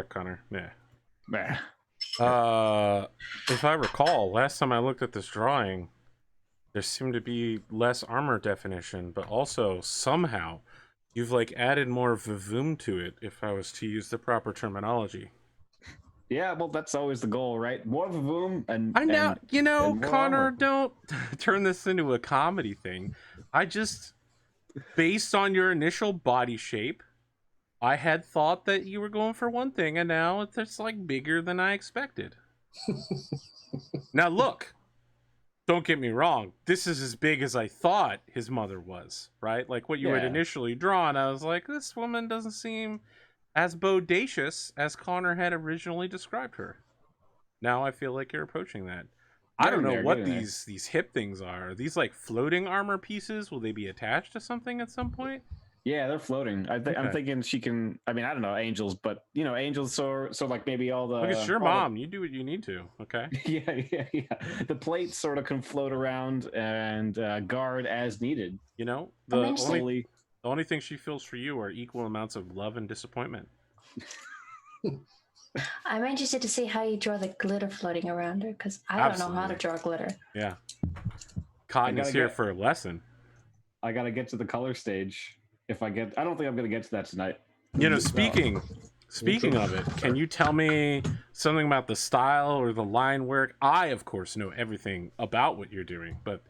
correct, Connor. Yeah. Meh. If I recall, last time I looked at this drawing, there seemed to be less armor definition, but also somehow you've like added more vavoom to it, if I was to use the proper terminology. Yeah, well, that's always the goal, right? More vavoom and I now, and more Connor, armor. don't turn this into a comedy thing. I just, based on your initial body shape, I had thought that you were going for one thing, and now it's like bigger than I expected. Now look, don't get me wrong, this is as big as I thought his mother was, right? Like what you had Yeah. initially drawn, I was like, this woman doesn't seem as bodacious as Connor had originally described her. Now I feel like you're approaching that. I don't Getting know there, what getting there. these hip things are. Are these like floating armor pieces? Will they be attached to something at some point? Yeah, they're floating. I'm Okay. thinking she can. I mean, I don't know angels, but angels. So like maybe all the. Look, it's your all mom. You do what you need to. Okay. Yeah. The plates sort of can float around and guard as needed. You know, Slowly. the only thing she feels for you are equal amounts of love and disappointment. I'm interested to see how you draw the glitter floating around her, because I don't know how to draw glitter. Yeah. Cotton is here for a lesson. I gotta get to the color stage. I don't think I'm gonna get to that tonight. You know, speaking of it, can you tell me something about the style or the line work? I, of course, know everything about what you're doing, but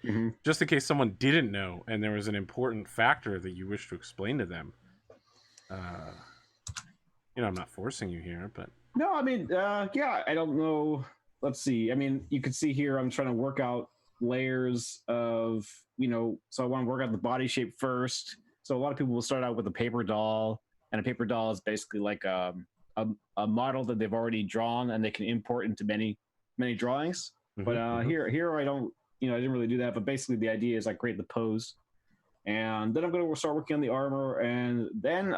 just in case someone didn't know and there was an important factor that you wish to explain to them, I'm not forcing you here, but no, I mean, yeah, I don't know. Let's see. I mean, you can see here I'm trying to work out layers of, so I want to work out the body shape first. So a lot of people will start out with a paper doll, and a paper doll is basically like a model that they've already drawn and they can import into many drawings. But here I don't, I didn't really do that. But basically the idea is I create the pose, and then I'm going to start working on the armor, and then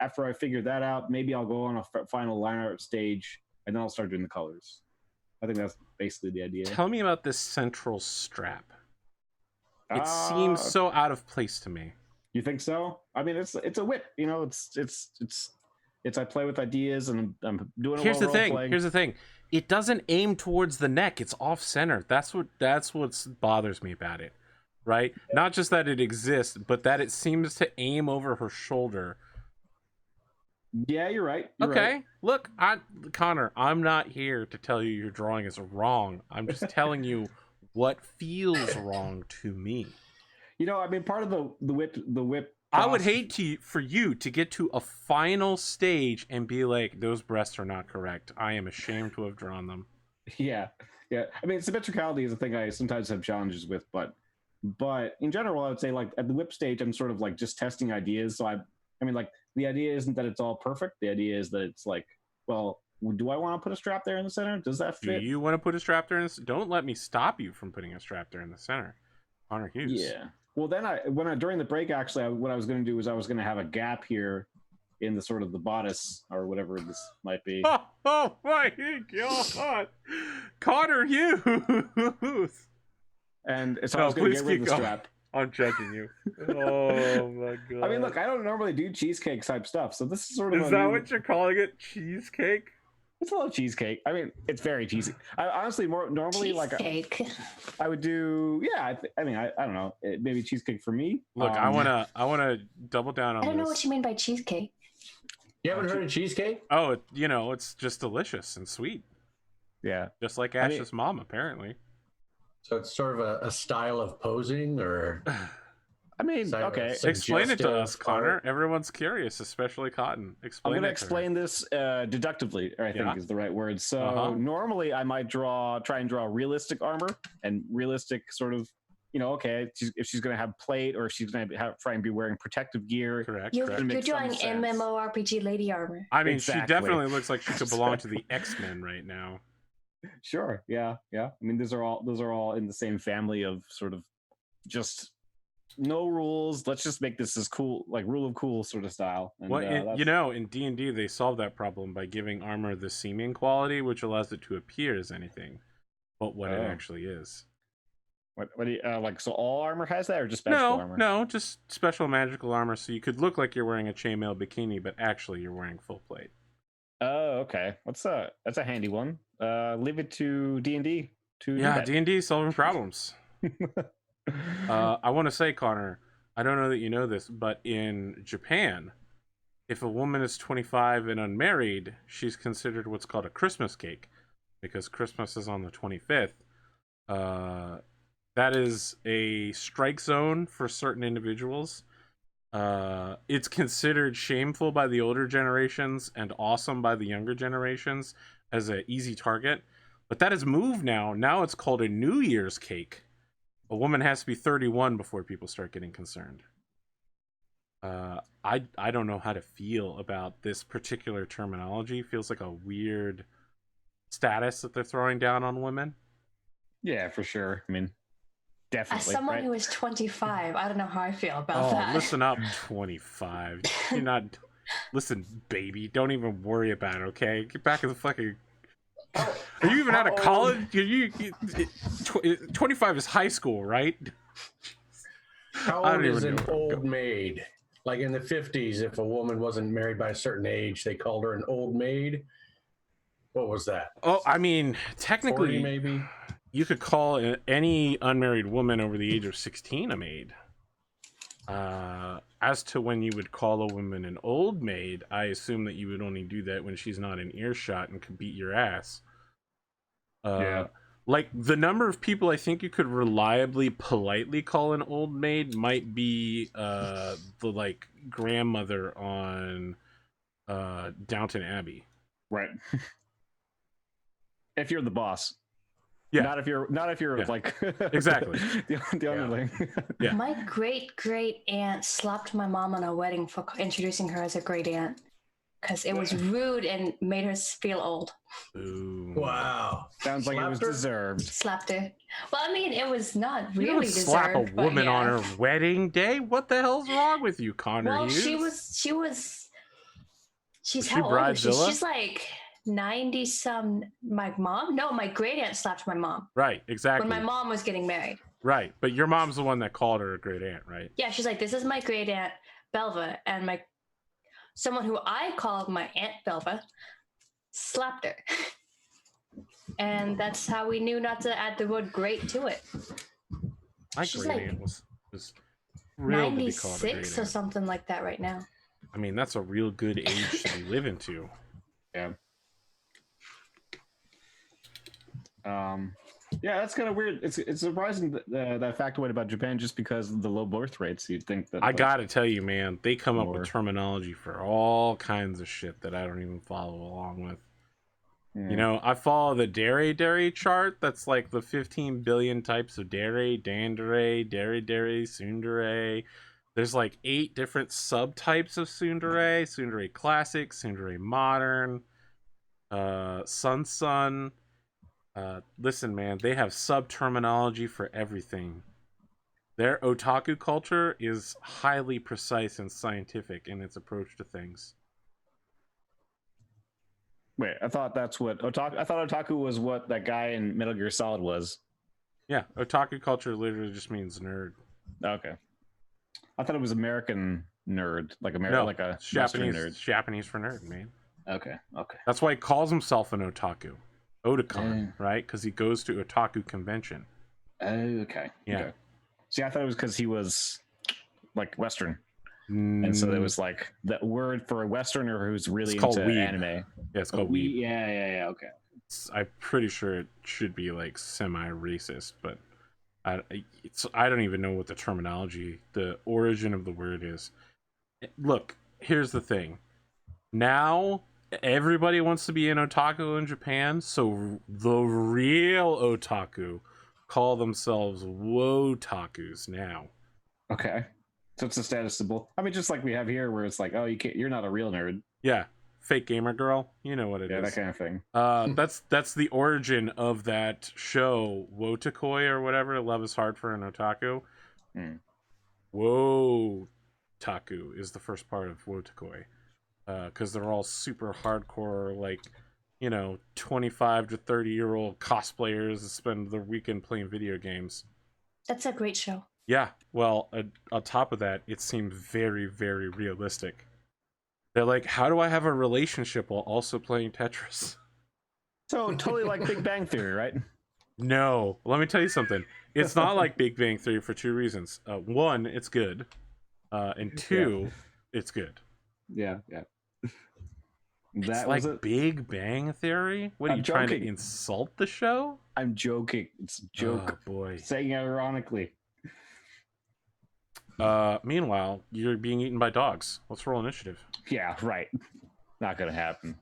after I figure that out, maybe I'll go on a final line art stage, and then I'll start doing the colors. I think that's basically the idea. Tell me about this central strap. It seems so out of place to me. You think so? I mean, it's a whip. It's I play with ideas, and I'm doing. Here's the thing. It doesn't aim towards the neck. It's off center. That's what bothers me about it. Right? Yeah. Not just that it exists, but that it seems to aim over her shoulder. Yeah, you're right. Okay. Look, Connor, I'm not here to tell you your drawing is wrong. I'm just telling you what feels wrong to me. I mean, part of the whip. I would hate for you to get to a final stage and be like, those breasts are not correct. I am ashamed to have drawn them. Yeah. I mean, symmetricality is a thing I sometimes have challenges with, but in general, I would say like at the whip stage, I'm sort of like just testing ideas. So I mean, like the idea isn't that it's all perfect. The idea is that it's like, well, do I want to put a strap there in the center? Does that fit? Do you want to put a strap there? Don't let me stop you from putting a strap there in the center. Conorhughes. Yeah. Well, then during the break, actually, what I was going to do was I was going to have a gap here in the sort of the bodice or whatever this might be. Oh my God, Conorhughes. And so I was going to get rid of the strap. I'm judging you. Oh my God. I mean, look, I don't normally do cheesecake type stuff, so this is sort of. Is that what you're calling it? Cheesecake? It's a little cheesecake. I mean, it's very cheesy. I honestly normally cheesecake. I would do. Yeah, I mean, I don't know. Maybe cheesecake for me. Look, I wanna double down on. I don't know what you mean by cheesecake. You haven't heard of cheesecake? Oh, it's just delicious and sweet. Yeah, just like Ash's mom, apparently. So it's sort of a style of posing, or I mean, okay. Explain it to us, Connor. Everyone's curious, especially Cotton. I'm going to explain this deductively, I think is the right word. So normally I might try and draw realistic armor and realistic sort of, if she's going to have plate or she's going to try and be wearing protective gear. Correct. You're doing MMORPG lady armor. I mean, exactly. She definitely looks like she could belong to the X-Men right now. Sure. Yeah. I mean, those are all in the same family of sort of just no rules. Let's just make this as cool, like rule of cool sort of style. And, well, in D&D they solve that problem by giving armor the seeming quality, which allows it to appear as anything, but what it actually is. What do you like? So all armor has that, or just special armor? No, just special magical armor. So you could look like you're wearing a chainmail bikini, but actually you're wearing full plate. Oh, okay. That's a handy one. Leave it to D&D to Yeah, do D&D solving problems. that. I want to say, Connor, I don't know that you know this, but in Japan, if a woman is 25 and unmarried, she's considered what's called a Christmas cake, because Christmas is on the 25th. That is a strike zone for certain individuals. It's considered shameful by the older generations and awesome by the younger generations as an easy target. But that has moved now. Now it's called a New Year's cake. A woman has to be 31 before people start getting concerned. I don't know how to feel about this particular terminology. It feels like a weird status that they're throwing down on women. Yeah, for sure. I mean, definitely. As someone right? who is 25, I don't know how I feel about Oh, that. listen up, 25. You're not. Listen, baby. Don't even worry about it. Okay, get back in the fucking. Are you even out of college? 25 is high school, right? How I don't old is even an know. old maid? Like in the 50s, if a woman wasn't married by a certain age, they called her an old maid. What was that? Oh, I mean, 40 technically, maybe? you could call any unmarried woman over the age of 16 a maid. As to when you would call a woman an old maid, I assume that you would only do that when she's not in earshot and could beat your ass. Yeah. Like, the number of people I think you could reliably, politely call an old maid might be the, like, grandmother on Downton Abbey. Right. If you're the boss. Yeah. Not if you're Yeah. like Exactly. the underling. Yeah. My great aunt slapped my mom on a wedding for introducing her as a great aunt because it was rude and made her feel old. Ooh. Wow. Sounds like it was Slapped her? deserved. Slapped her. Well, I mean, it was not You really don't deserved. slap a but woman yeah. on her wedding day? What the hell's wrong with you, Connor Well, Hughes? she's Was how she old is she? bridezilla? She's like 90 some. My mom? No, my great aunt slapped my mom Right, exactly. when my mom was getting married. Right, but your mom's the one that called her a great aunt, right? Yeah, she's like, this is my great aunt Belva, and someone who I called my aunt Belva slapped her. And that's how we knew not to add the word great to it. My She's great like aunt was real to be called a great 96 or aunt. something like that right now. I mean, that's a real good age to be living to. Yeah. Yeah, that's kind of weird. It's surprising that factoid about Japan just because of the low birth rates. You'd think that I gotta tell you, man, they come up More. with terminology for all kinds of shit that I don't even follow along with. You know, I follow the dairy chart. That's like the 15 billion types of dairy, dandere, dairy, tsundere. There's like 8 different subtypes of tsundere classic, tsundere modern, sun. Listen, man, they have sub terminology for everything. Their otaku culture is highly precise and scientific in its approach to things. Wait, I thought that's what otaku. I thought otaku was what that guy in Metal Gear Solid was. Yeah, otaku culture literally just means nerd. Okay, I thought it was American nerd, like No, like a it's Western Japanese. nerd. Japanese for nerd, man. Okay. That's why he calls himself an otaku, otakon, right? Because he goes to otaku convention. Okay. Yeah. Okay. See, I thought it was because he was like Western, and so it was like the word for a Westerner who's really It's called into weeb. anime. Yeah, it's called weeb. Yeah. Okay. I'm pretty sure it should be like semi-racist, but I don't even know what the terminology, the origin of the word is. Look, here's the thing. Now everybody wants to be an otaku in Japan, so the real otaku call themselves wotakus now. Okay. So it's a status symbol. I mean, just like we have here, where it's like, oh, you're not a real nerd. Yeah, fake gamer girl. You know what it is. Yeah, that kind of thing. That's the origin of that show, Wotakoi or whatever. Love is hard for an otaku. Wotaku is the first part of Wotakoi, because they're all super hardcore, like, 25 to 30-year-old cosplayers that spend their weekend playing video games. That's a great show. Yeah, well, on top of that, it seemed very, very realistic. They're like, how do I have a relationship while also playing Tetris? So totally like Big Bang Theory, right? No, let me tell you something. It's not like Big Bang Theory for two reasons. One, it's good, and two, it's good. Yeah. It's That like was it. Big Bang Theory. What are I'm you trying to joking. insult the show? I'm joking. It's a joke. Oh boy. Saying it ironically. Meanwhile, you're being eaten by dogs. Let's roll initiative. Yeah, right. Not gonna happen.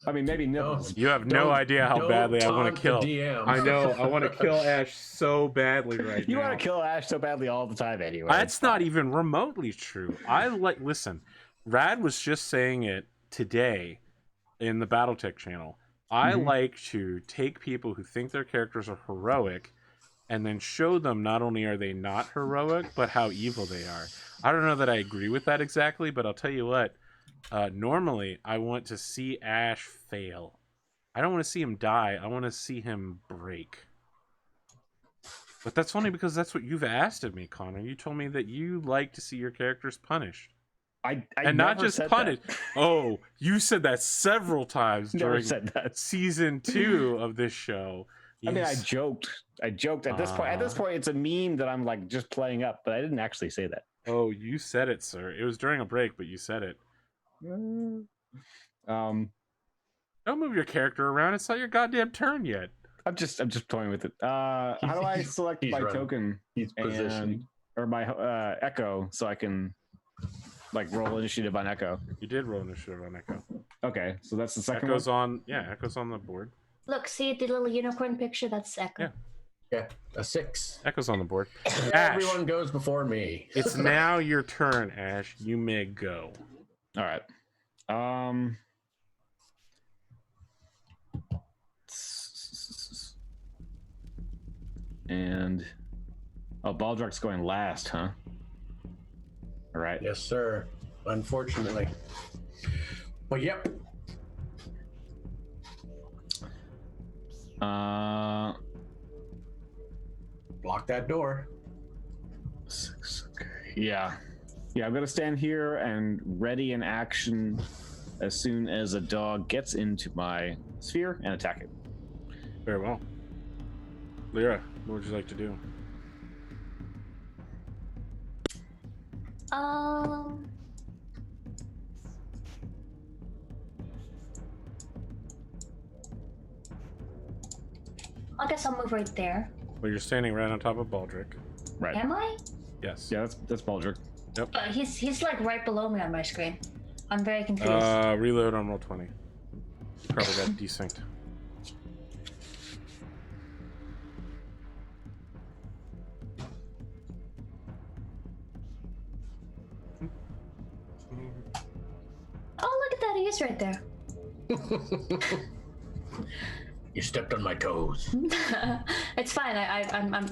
I mean, maybe nibbles. You have no idea how badly I want to kill. DM. I know. I want to kill Ash so badly right You now. want to kill Ash so badly all the time anyway. That's not even remotely true. Listen, Rad was just saying it today in the Battletech channel. I like to take people who think their characters are heroic and then show them not only are they not heroic, but how evil they are. I don't know that I agree with that exactly, but I'll tell you what. Normally, I want to see Ash fail. I don't want to see him die. I want to see him break. But that's only because that's what you've asked of me, Connor. You told me that you like to see your characters punished. I And not never just said punished. that. Oh, you said that several times Never during said that. season 2 of this show. I mean, I joked. At this point. At this point, it's a meme that I'm like just playing up, but I didn't actually say that. Oh, you said it, sir. It was during a break, but you said it. Don't move your character around. It's not your goddamn turn yet. I'm just toying with it. How do I select my token He's positioning. or my echo so I can like roll initiative on echo? You did roll initiative on Echo. Okay, so that's the second Echo's one. Echo's on the board. Look, see the little unicorn picture? That's Echo. Yeah. Yeah, a 6. Echo's on the board. Everyone goes before me. It's now your turn, Ash. You may go. All right. And Baldrick's going last, huh? All right. Yes, sir. Unfortunately. But yep. Block that door. 6. Okay. Yeah. I'm gonna stand here and ready in action as soon as a dog gets into my sphere and attack it. Very well. Lyra, what would you like to do? I guess I'll move right there. Well, you're standing right on top of Baldrick. Right. Am I? Yes. Yeah, that's Baldrick. But he's like right below me on my screen. I'm very confused. Reload on roll 20. Probably got desynced. Oh, look at that. He is right there. You stepped on my toes. It's fine.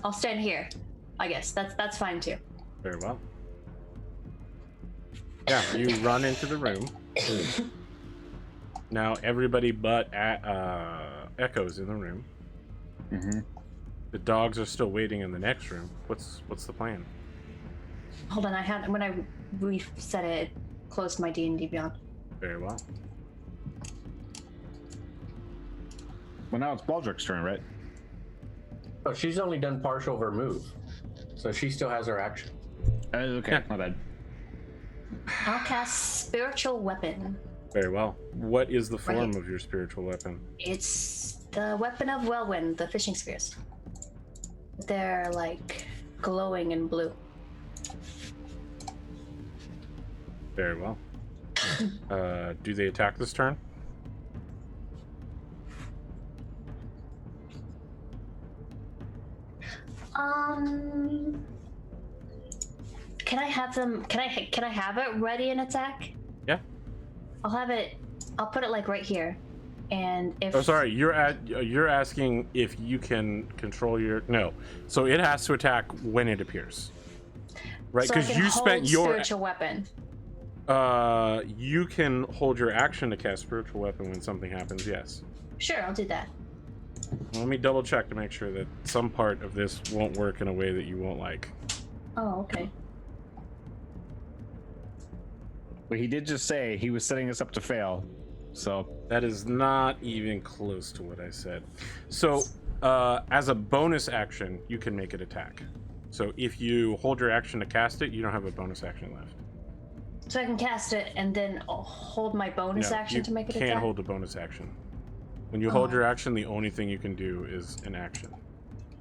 I'll stand here. I guess that's fine too. Very well. Yeah, you run into the room. Now everybody but Echo's in the room. Mm-hmm. The dogs are still waiting in the next room. What's the plan? Hold on. When I reset it, it closed my D&D Beyond. Very well. Well, now it's Baldrick's turn, right? Oh, she's only done partial of her move. So she still has her action. Okay, Yeah. my bad. I'll cast Spiritual Weapon. Very well. What is the form Right. of your spiritual weapon? It's the Weapon of Wellwind, the fishing spears. They're like glowing in blue. Very well. Do they attack this turn? Can I have them? Can I have it ready in attack? Yeah. I'll put it like right here, and if. Oh, sorry. You're asking if you can control your no. So it has to attack when it appears, right? So I Because can you spent hold your spiritual weapon. you can hold your action to cast spiritual weapon when something happens. Yes. Sure, I'll do that. Let me double check to make sure that some part of this won't work in a way that you won't like. Oh, okay. But he did just say he was setting us up to fail. So That is not even close to what I said. So, as a bonus action, you can make it attack. So if you hold your action to cast it, you don't have a bonus action left. So I can cast it and then I'll hold my bonus No, action you to make it can't attack? hold a bonus action. When you hold Oh. your action, the only thing you can do is an action.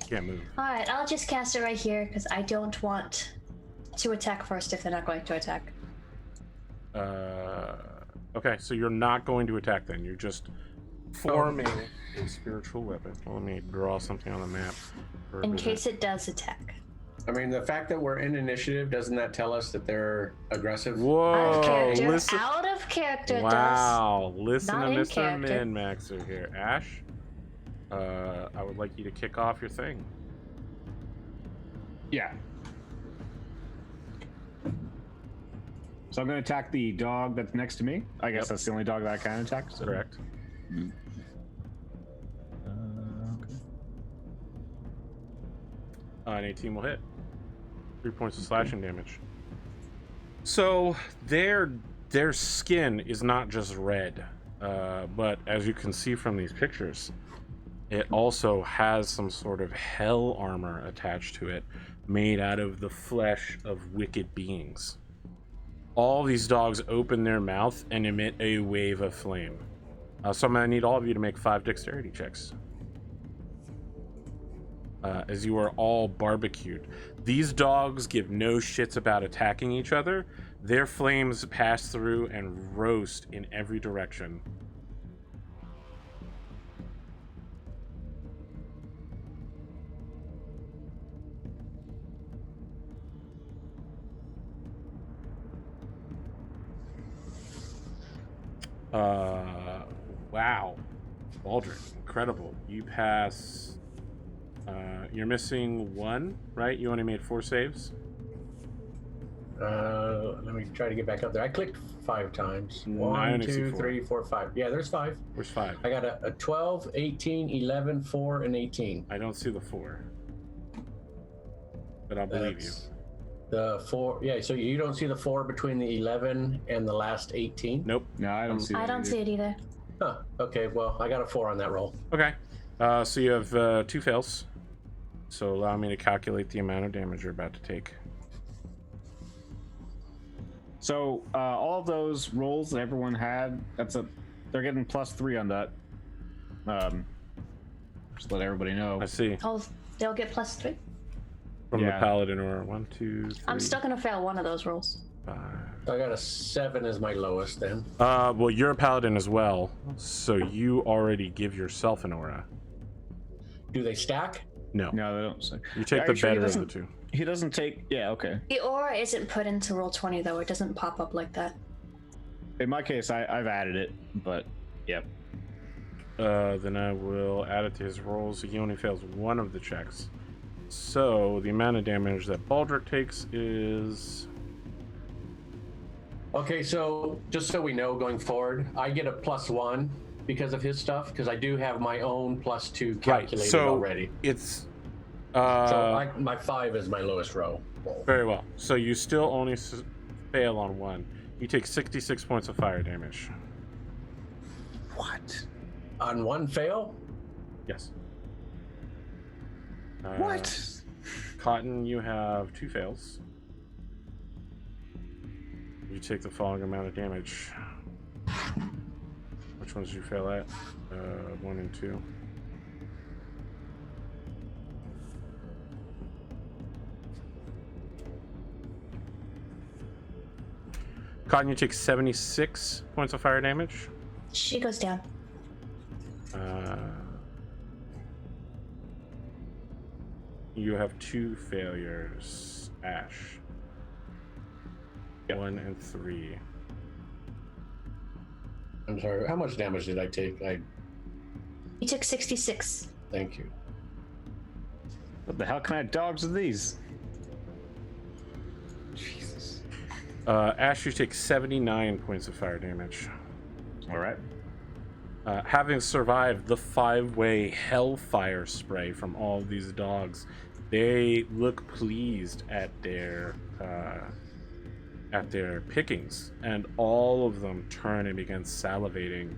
You can't move. Alright, I'll just cast it right here because I don't want to attack first if they're not going to attack. Okay, so you're not going to attack then. You're just forming a spiritual weapon. Let me draw something on the map. for In everyone. case it does attack. I mean, the fact that we're in initiative, doesn't that tell us that they're aggressive? Out Whoa! of character. Listen. Out of character it does. Wow! Listen Not to in Mr. character. Min-Maxer here, Ash. I would like you to kick off your thing. yeah. So I'm going to attack the dog that's next to me. I guess Yep. that's the only dog that I can attack. So. Correct. Okay. An 18 will hit. 3 points of slashing damage. So their skin is not just red, but as you can see from these pictures, it also has some sort of hell armor attached to it, made out of the flesh of wicked beings. All these dogs open their mouth and emit a wave of flame. So I'm gonna need all of you to make 5 dexterity checks. As you are all barbecued. These dogs give no shits about attacking each other. Their flames pass through and roast in every direction. Wow. Baldric, incredible. You pass. You're missing 1, right? You only made 4 saves? Let me try to get back up there. I clicked 5 times. I 1, only see 2, 4. 3, 4, 5. Yeah, there's 5. Where's 5? I got a 12, 18, 11, 4, and 18. I don't see the 4. But I'll believe you. That's the 4. Yeah, so you don't see the 4 between the 11 and the last 18? Nope. No, I don't see that. I don't either. see it either. Huh. Okay, well, I got a 4 on that roll. Okay. So you have 2 fails. So allow me to calculate the amount of damage you're about to take. So all of those rolls that everyone had, they're getting +3 on that. Just let everybody know. I see. They'll get +3. From the Yeah. Paladin or 1, 2, 3, I'm still gonna fail one of those rolls. 5. I got a 7 as my lowest then. Well, you're a Paladin as well, so you already give yourself an aura. Do they stack? No. No, they don't say. You take Are the you sure he better of the doesn't- 2. He doesn't take. Yeah, okay. The aura isn't put into roll 20 though. It doesn't pop up like that. In my case, I've added it, but yep. Then I will add it to his rolls. He only fails 1 of the checks. So the amount of damage that Baldric takes is... Okay, so just so we know going forward, I get a +1 because of his stuff, because I do have my own +2 calculated so already. It's... So my 5 is my lowest row. Very well. So you still only fail on 1. You take 66 points of fire damage. What? On 1 fail? Yes. What? Cotton, you have 2 fails. You take the following amount of damage. Which ones did you fail at? 1 and 2. Cotton, you take 76 points of fire damage. She goes down. You have 2 failures, Ash. 1 and 3. I'm sorry, how much damage did I take? You took 66. Thank you. What the hell kind of dogs are these? Jesus. Ash, you take 79 points of fire damage. All right. Having survived the 5-way hellfire spray from all of these dogs, they look pleased at their at their pickings, and all of them turn and begin salivating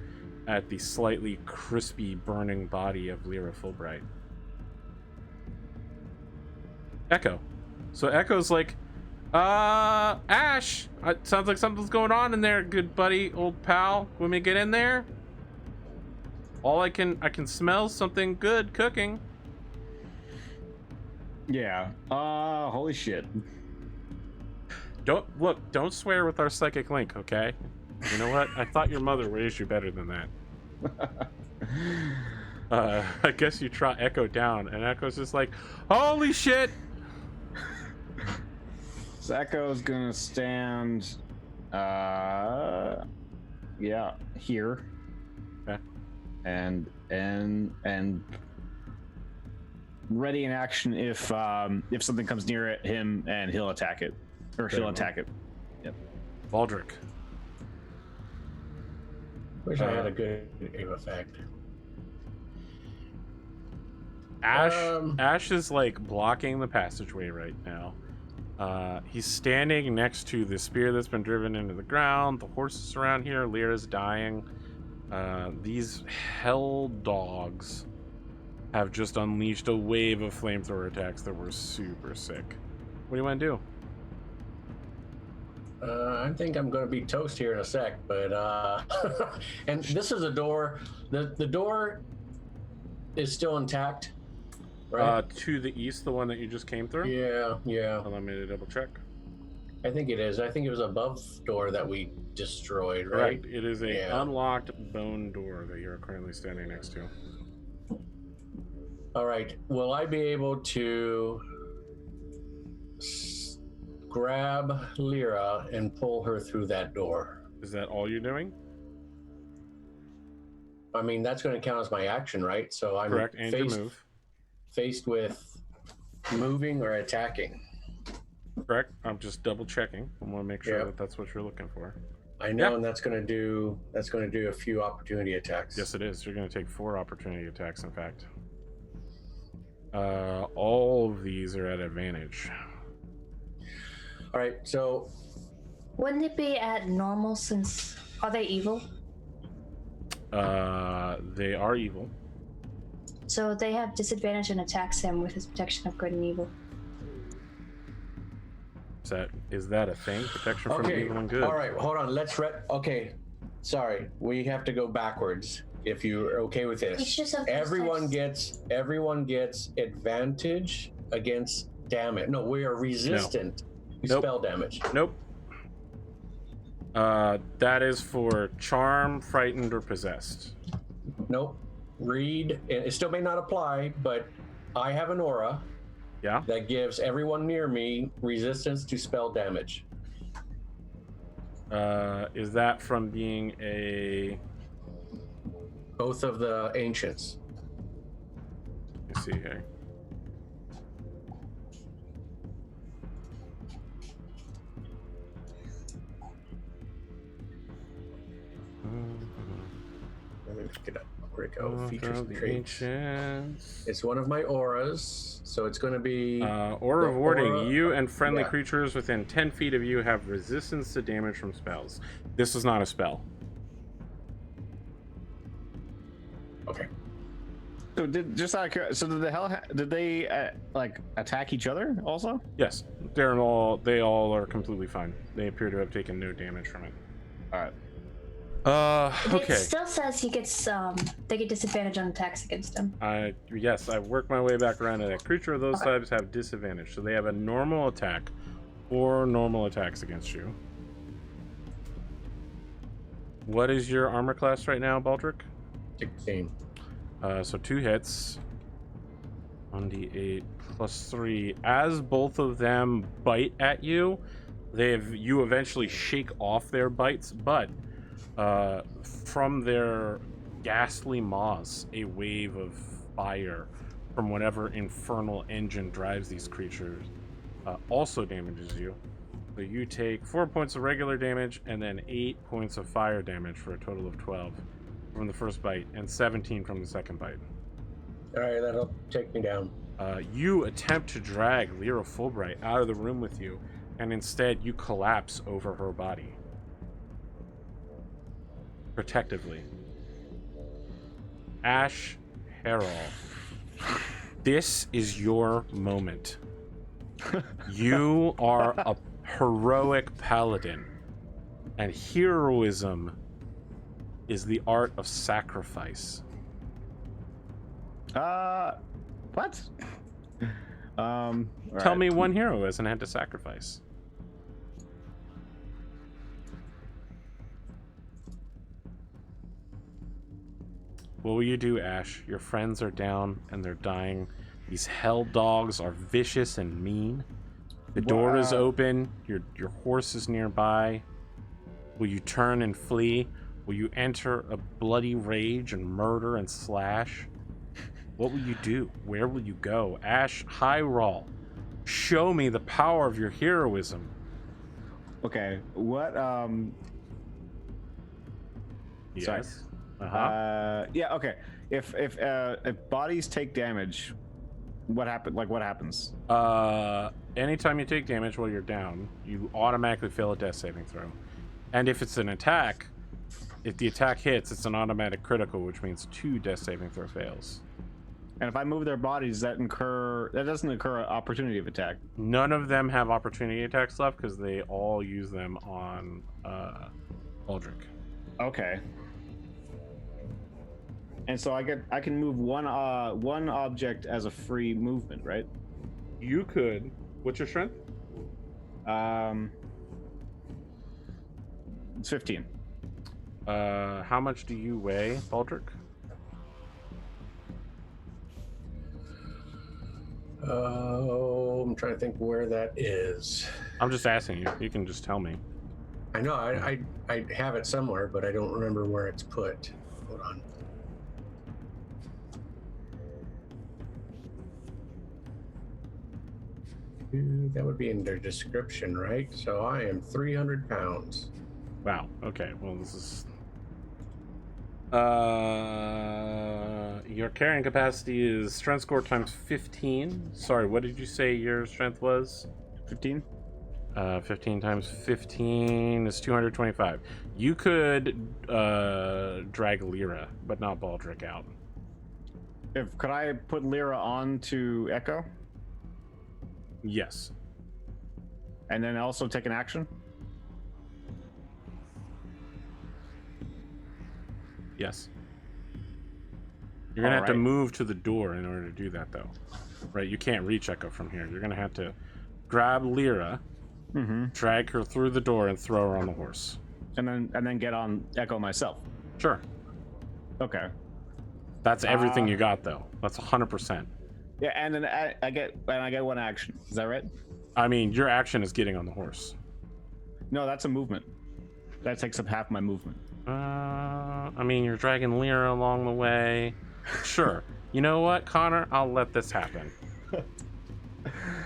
at the slightly crispy, burning body of Lyra Fulbright. Echo. So Echo's like, Ash, it sounds like something's going on in there, good buddy, old pal. When we get in there, I can smell something good cooking. Yeah. Holy shit. Don't swear with our psychic link, okay? You know what? I thought your mother raised you better than that. I guess you trot Echo down, and Echo's just like, holy shit! So Echo's gonna stand, yeah, here. Okay. And ready in action if something comes near it, him, and he'll attack it, or she'll attack it. Yep. Baldric. Wish I had a good aim effect. Ash is like blocking the passageway right now. He's standing next to the spear that's been driven into the ground. The horses around here. Lyra's dying. These hell dogs have just unleashed a wave of flamethrower attacks that were super sick. What do you want to do? I think I'm going to be toast here in a sec, but and this is a door. The door is still intact, right? To the east, the one that you just came through? Yeah. Allow me to double check. I think it is. I think it was above door that we destroyed, right? Correct. It is a unlocked bone door that you're currently standing next to. All right. Will I be able to grab Lyra and pull her through that door? Is that all you're doing? I mean, that's going to count as my action, right? So I'm Correct, and your move. Faced with moving or attacking. Correct. I'm just double checking. I want to make sure that that's what you're looking for. I know, and that's going to do a few opportunity attacks. Yes, it is. You're going to take 4 opportunity attacks, in fact. All of these are at advantage. All right, so Wouldn't it be at normal since are they evil? They are evil. So they have disadvantage and attacks him with his protection of good and evil. Is that a thing? Protection from evil and good. All right, hold on. Okay, sorry. We have to go backwards. If you're okay with this, everyone gets advantage against damage. No, we are resistant to spell damage. Nope. That is for charm, frightened, or possessed. Nope. Read. It still may not apply, but I have an aura. Yeah. That gives everyone near me resistance to spell damage. Is that from being a Oath of the Ancients? Let's see here. Let me pick it up. Where it go? Features and traits. Ancients. It's one of my auras, so it's going to be aura of warding. You and friendly creatures within 10 feet of you have resistance to damage from spells. This is not a spell. Okay. So did they like attack each other also? Yes, they all are completely fine. They appear to have taken no damage from it. All right. Okay. It still says he gets they get disadvantage on attacks against him. Yes, I worked my way back around to that. Creature of those types have disadvantage, so they have a normal attack or normal attacks against you. What is your armor class right now, Baldric? 16. So 2 hits. 1d8 plus 3. As both of them bite at you, you eventually shake off their bites, but from their ghastly maws, a wave of fire from whatever infernal engine drives these creatures also damages you. So you take 4 points of regular damage and then 8 points of fire damage for a total of 12 from the first bite and 17 from the second bite. All right, that'll take me down. You attempt to drag Lyra Fulbright out of the room with you, and instead you collapse over her body. Protectively. Ash Herald, this is your moment. You are a heroic paladin, and heroism is the art of sacrifice. What? Tell me one hero who hasn't had to sacrifice. What will you do, Ash? Your friends are down and they're dying. These hell dogs are vicious and mean. The door is open. Your horse is nearby. Will you turn and flee? Will you enter a bloody rage and murder and slash? What will you do? Where will you go? Ash Hyrule, show me the power of your heroism. Okay, what, Yes. Sorry. Yeah, okay. If bodies take damage, what happens? Anytime you take damage while you're down, you automatically fail a death saving throw. And if it's an attack, if the attack hits, it's an automatic critical, which means 2 death saving throw fails. And if I move their bodies, that doesn't incur an opportunity of attack. None of them have opportunity attacks left because they all use them on Aldrich. Okay. And so I can move one object as a free movement, right? You could. What's your strength? It's 15. How much do you weigh, Aldrich? Oh, I'm trying to think where that is. I'm just asking you. You can just tell me. I know I have it somewhere, but I don't remember where it's put. Hold on. That would be in their description, right? So I am 300 pounds. Wow. Okay. Well, this is. Your carrying capacity is strength score times 15. Sorry, what did you say your strength was? 15. 15 times 15 is 225. You could drag Lyra, but not Baldric out. Could I put Lyra on to Echo? Yes. And then also take an action? Yes. You're gonna have to move to the door in order to do that, though. Right? You can't reach Echo from here. You're gonna have to grab Lyra, drag her through the door, and throw her on the horse. And then get on Echo myself. Sure. Okay. That's everything you got, though. That's 100%. Yeah, and then I get one action. Is that right? I mean, your action is getting on the horse. No, that's a movement. That takes up half my movement. I mean, you're dragging Lyra along the way. Sure. You know what, Connor? I'll let this happen.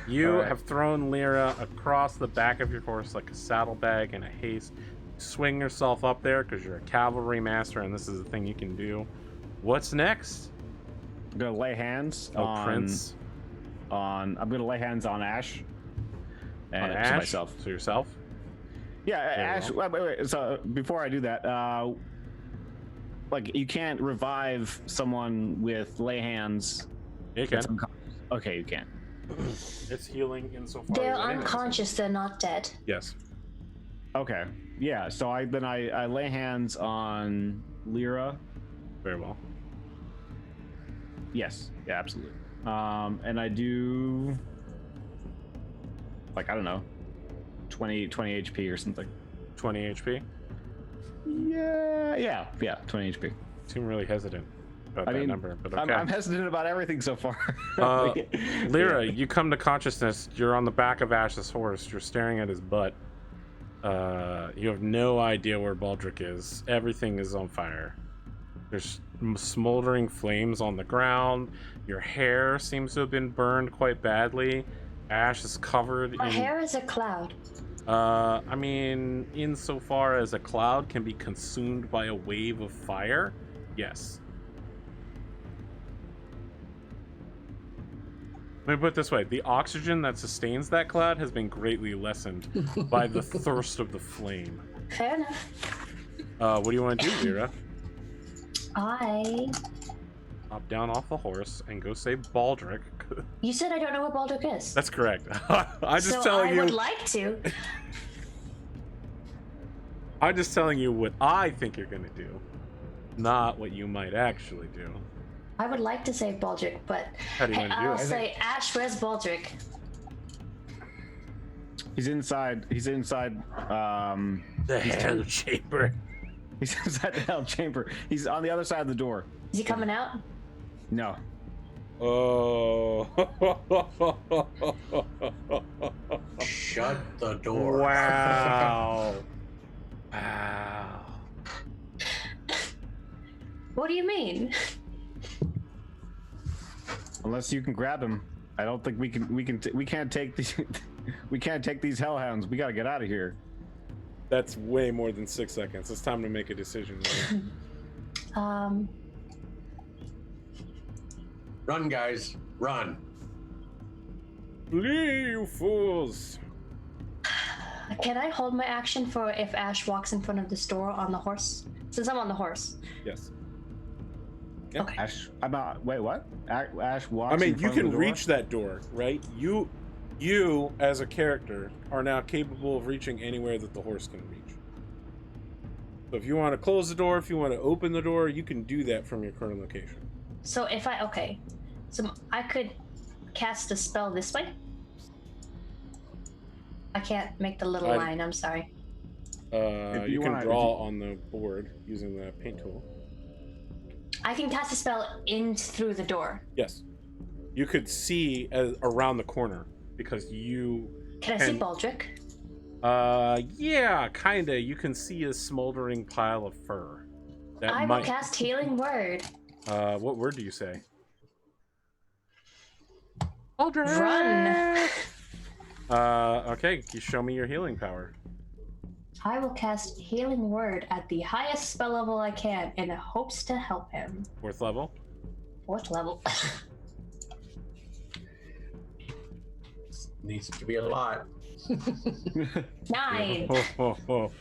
You have thrown Lyra across the back of your horse like a saddlebag in a haste. Swing yourself up there because you're a cavalry master and this is the thing you can do. What's next? I'm gonna lay hands Prince. I'm gonna lay hands on Ash. And On Ash? to myself. So yourself? Yeah, Ash. Wait. So before I do that, like you can't revive someone with lay hands. You can. Okay, you can. It's healing insofar They're as it is. unconscious, they're not dead. Yes. Okay. Yeah. So I lay hands on Lyra. Very well. Yes. Yeah. Absolutely. And I do, like, I don't know, 20 HP or something. 20 HP? Yeah. 20 HP. Seem really hesitant about that number, but okay. I'm hesitant about everything so far. Lyra, you come to consciousness. You're on the back of Ash's horse. You're staring at his butt. You have no idea where Baldric is. Everything is on fire. There's smoldering flames on the ground. Your hair seems to have been burned quite badly. Ash is covered My in... hair is a cloud. I mean, insofar as a cloud can be consumed by a wave of fire, yes. Let me put it this way: the oxygen that sustains that cloud has been greatly lessened by the thirst of the flame. Fair enough. What do you want to do, Lyra? I. Hop down off the horse and go save Baldric. You said I don't know what Baldric is. That's correct. I'm just telling you. I would like to. I'm just telling you what I think you're gonna do, not what you might actually do. I would like to save Baldric, but How do you want to do I'll it? say, Ash, where's Baldric? He's inside. He's inside. The hell chamber. He's inside the hell chamber. He's on the other side of the door. Is he coming out? No. Oh. Shut the door. Wow. Wow. What do you mean? Unless you can grab him, I don't think we can. We can't take these. We can't take these hellhounds. We gotta get out of here. That's way more than 6 seconds. It's time to make a decision. Run, guys. Run. Flee, you fools. Can I hold my action for if Ash walks in front of this door on the horse? Since I'm on the horse. Yes. Okay. Ash, wait, what? Ash walks. I mean, in you front of can the door? reach that door, right? You as a character are now capable of reaching anywhere that the horse can reach. So if you want to close the door, if you want to open the door, you can do that from your current location. So if so I could cast a spell this way. I can't make the little line. I'm sorry. You can draw on the board using the paint tool. I can cast a spell in through the door. Yes. You could see around the corner because you Can I see Baldric? Yeah, kinda. You can see a smoldering pile of fur. I will cast Healing Word. What word do you say? Baldric! Run! Okay, you show me your healing power. I will cast Healing Word at the highest spell level I can in hopes to help him. 4th level? 4th level. Needs to be a lot. 9.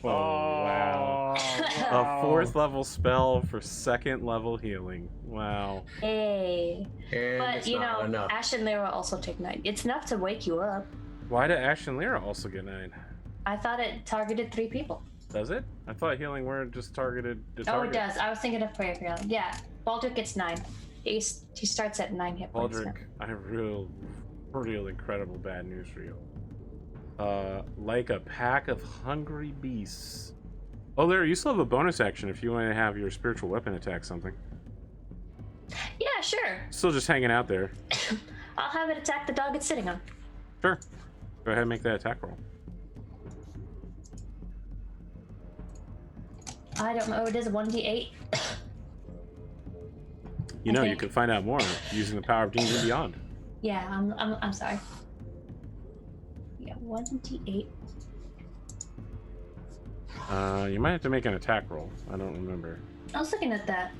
Wow. A 4th level spell for 2nd level healing. Wow. Hey. And But it's you not know, enough. Ash and Lyra also take 9. It's enough to wake you up. Why did Ash and Lyra also get 9? I thought it targeted 3 people. Does it? I thought healing word just targeted the Oh, target. it does. I was thinking of prayer. Yeah, Baldric gets 9. He starts at 9 hit points. Baldric, I have real incredible bad news for you. Like a pack of hungry beasts. Oh, there, you still have a bonus action if you want to have your spiritual weapon attack something. Yeah, sure. Still just hanging out there. I'll have it attack the dog it's sitting on. Sure. Go ahead and make that attack roll. I don't know. It is a 1d8. You know, you can find out more using the power of D&D Beyond. Yeah, I'm sorry. Yeah, 1d8. You might have to make an attack roll. I don't remember. I was looking at that.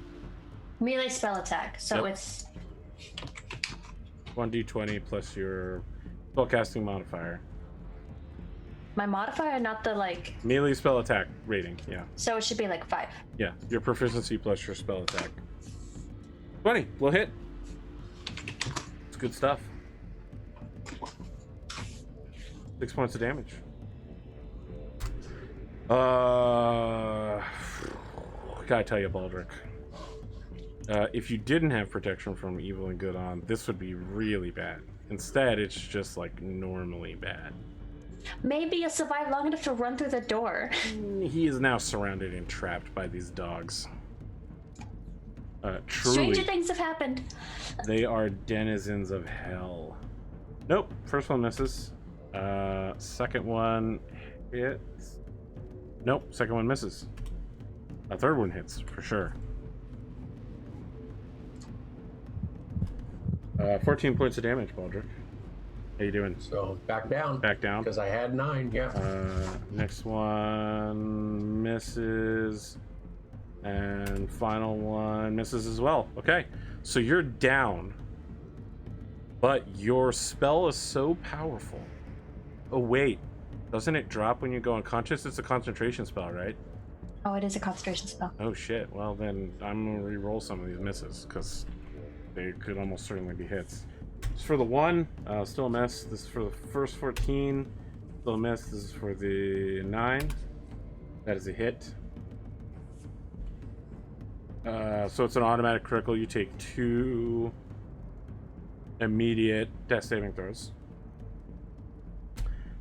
Melee spell attack. So Yep. it's 1d20 plus your spellcasting modifier. my modifier, not the like. Melee spell attack rating, yeah. So it should be like 5. Yeah, your proficiency plus your spell attack. 20, will hit. It's good stuff. 6 points of damage. Gotta tell you, Baldric. If you didn't have protection from evil and good on, this would be really bad. Instead, it's just like normally bad. Maybe you'll survive long enough to run through the door. He is now surrounded and trapped by these dogs. Stranger Truly, things have happened. they are denizens of hell. Nope, first one misses. Second one hits. Nope, second one misses. A third one hits, for sure. 14 points of damage, Baldric. How you doing? So back down. Back down. Because I had 9, yeah. Next one misses. And final one misses as well. Okay, so you're down. But your spell is so powerful. Oh wait, doesn't it drop when you go unconscious? It's a concentration spell, right? Oh, it is a concentration spell. Oh shit. Well then, I'm gonna re-roll some of these misses because they could almost certainly be hits. This is for the 1, still a miss. This is for the first 14, still a miss. This is for the 9. That is a hit. So it's an automatic critical. You take 2 immediate death saving throws.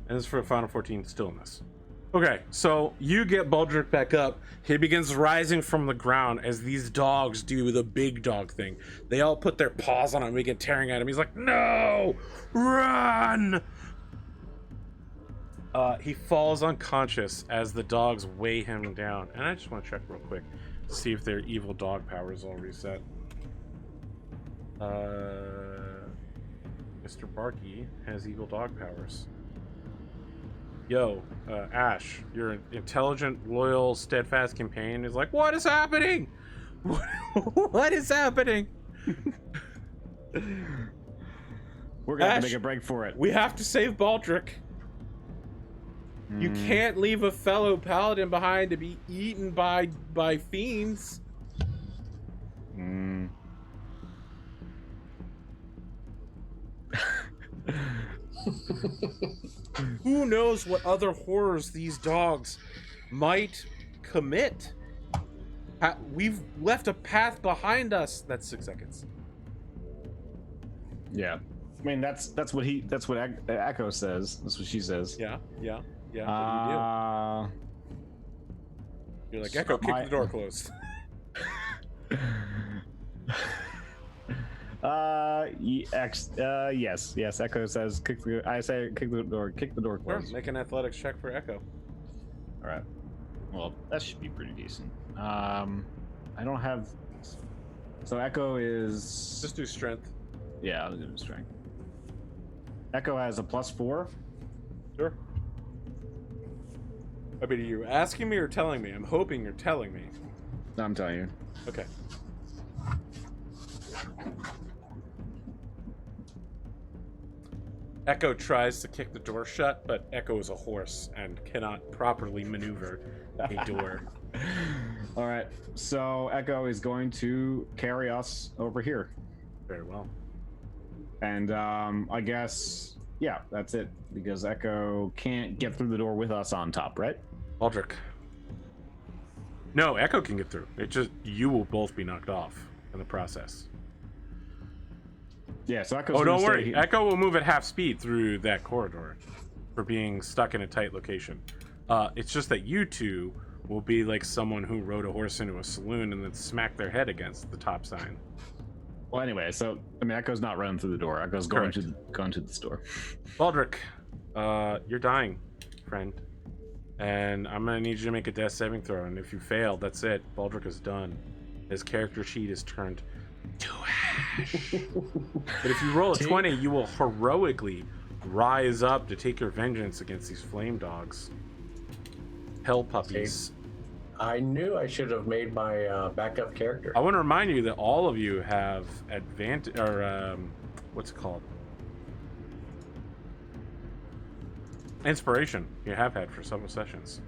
And this is for the final 14, still a miss. Okay, so you get Baldric back up. He begins rising from the ground as these dogs do the big dog thing. They all put their paws on him, begin tearing at him. He's like, no, run! He falls unconscious as the dogs weigh him down. And I just want to check real quick to see if their evil dog power is all reset. Mr. Barky has evil dog powers. Yo, Ash, your intelligent, loyal, steadfast companion is like, what is happening? What is happening? We're gonna have Ash, to make a break for it. We have to save Baldric. You can't leave a fellow paladin behind to be eaten by fiends. Who knows what other horrors these dogs might commit? We've left a path behind us. That's 6 seconds. Yeah, I mean that's what Echo says. That's what she says. Yeah. What do you do? You're like, Echo, kick the door closed. Yes. Echo says kick the door closed. Sure, make an athletics check for Echo. All right. Well, that should be pretty decent. I don't have. So Echo is. Just do strength. Yeah, I'll do strength. Echo has a +4. Sure. I mean, are you asking me or telling me? I'm hoping you're telling me. No, I'm telling you. Okay. Echo tries to kick the door shut, but Echo is a horse and cannot properly maneuver a door. All right, so Echo is going to carry us over here. Very well. And I guess, yeah, that's it. Because Echo can't get through the door with us on top, right? Baldric. No, Echo can get through. It just, you will both be knocked off in the process. Yeah, so Echo's Oh, don't stay worry. here. Echo will move at half speed through that corridor for being stuck in a tight location. It's just that you two will be like someone who rode a horse into a saloon and then smacked their head against the top sign. Well, anyway, so I mean, Echo's not running through the door. Echo's going to the store. Baldric, you're dying, friend. And I'm gonna need you to make a death saving throw. And if you fail, that's it. Baldric is done. His character sheet is turned to ash. But if you roll a 20, you will heroically rise up to take your vengeance against these flame dogs. Hell puppies. I knew I should have made my backup character. I want to remind you that all of you have advantage, or what's it called? Inspiration. You have had for several sessions.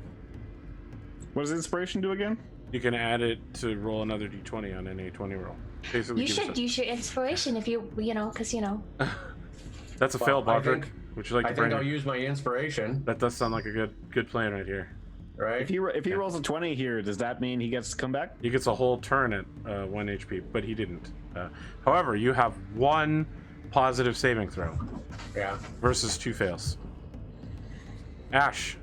What does inspiration do again? You can add it to roll another d20 on any 20 roll. Basically, You should use your inspiration if you know, because you know. That's a fail, Baldric. Would you like to I bring think it? I'll use my inspiration. That does sound like a good plan right here. Right? If he rolls a 20 here, does that mean he gets to come back? He gets a whole turn at 1 HP, but he didn't. However, you have 1 positive saving throw. Yeah. Versus 2 fails. Ash,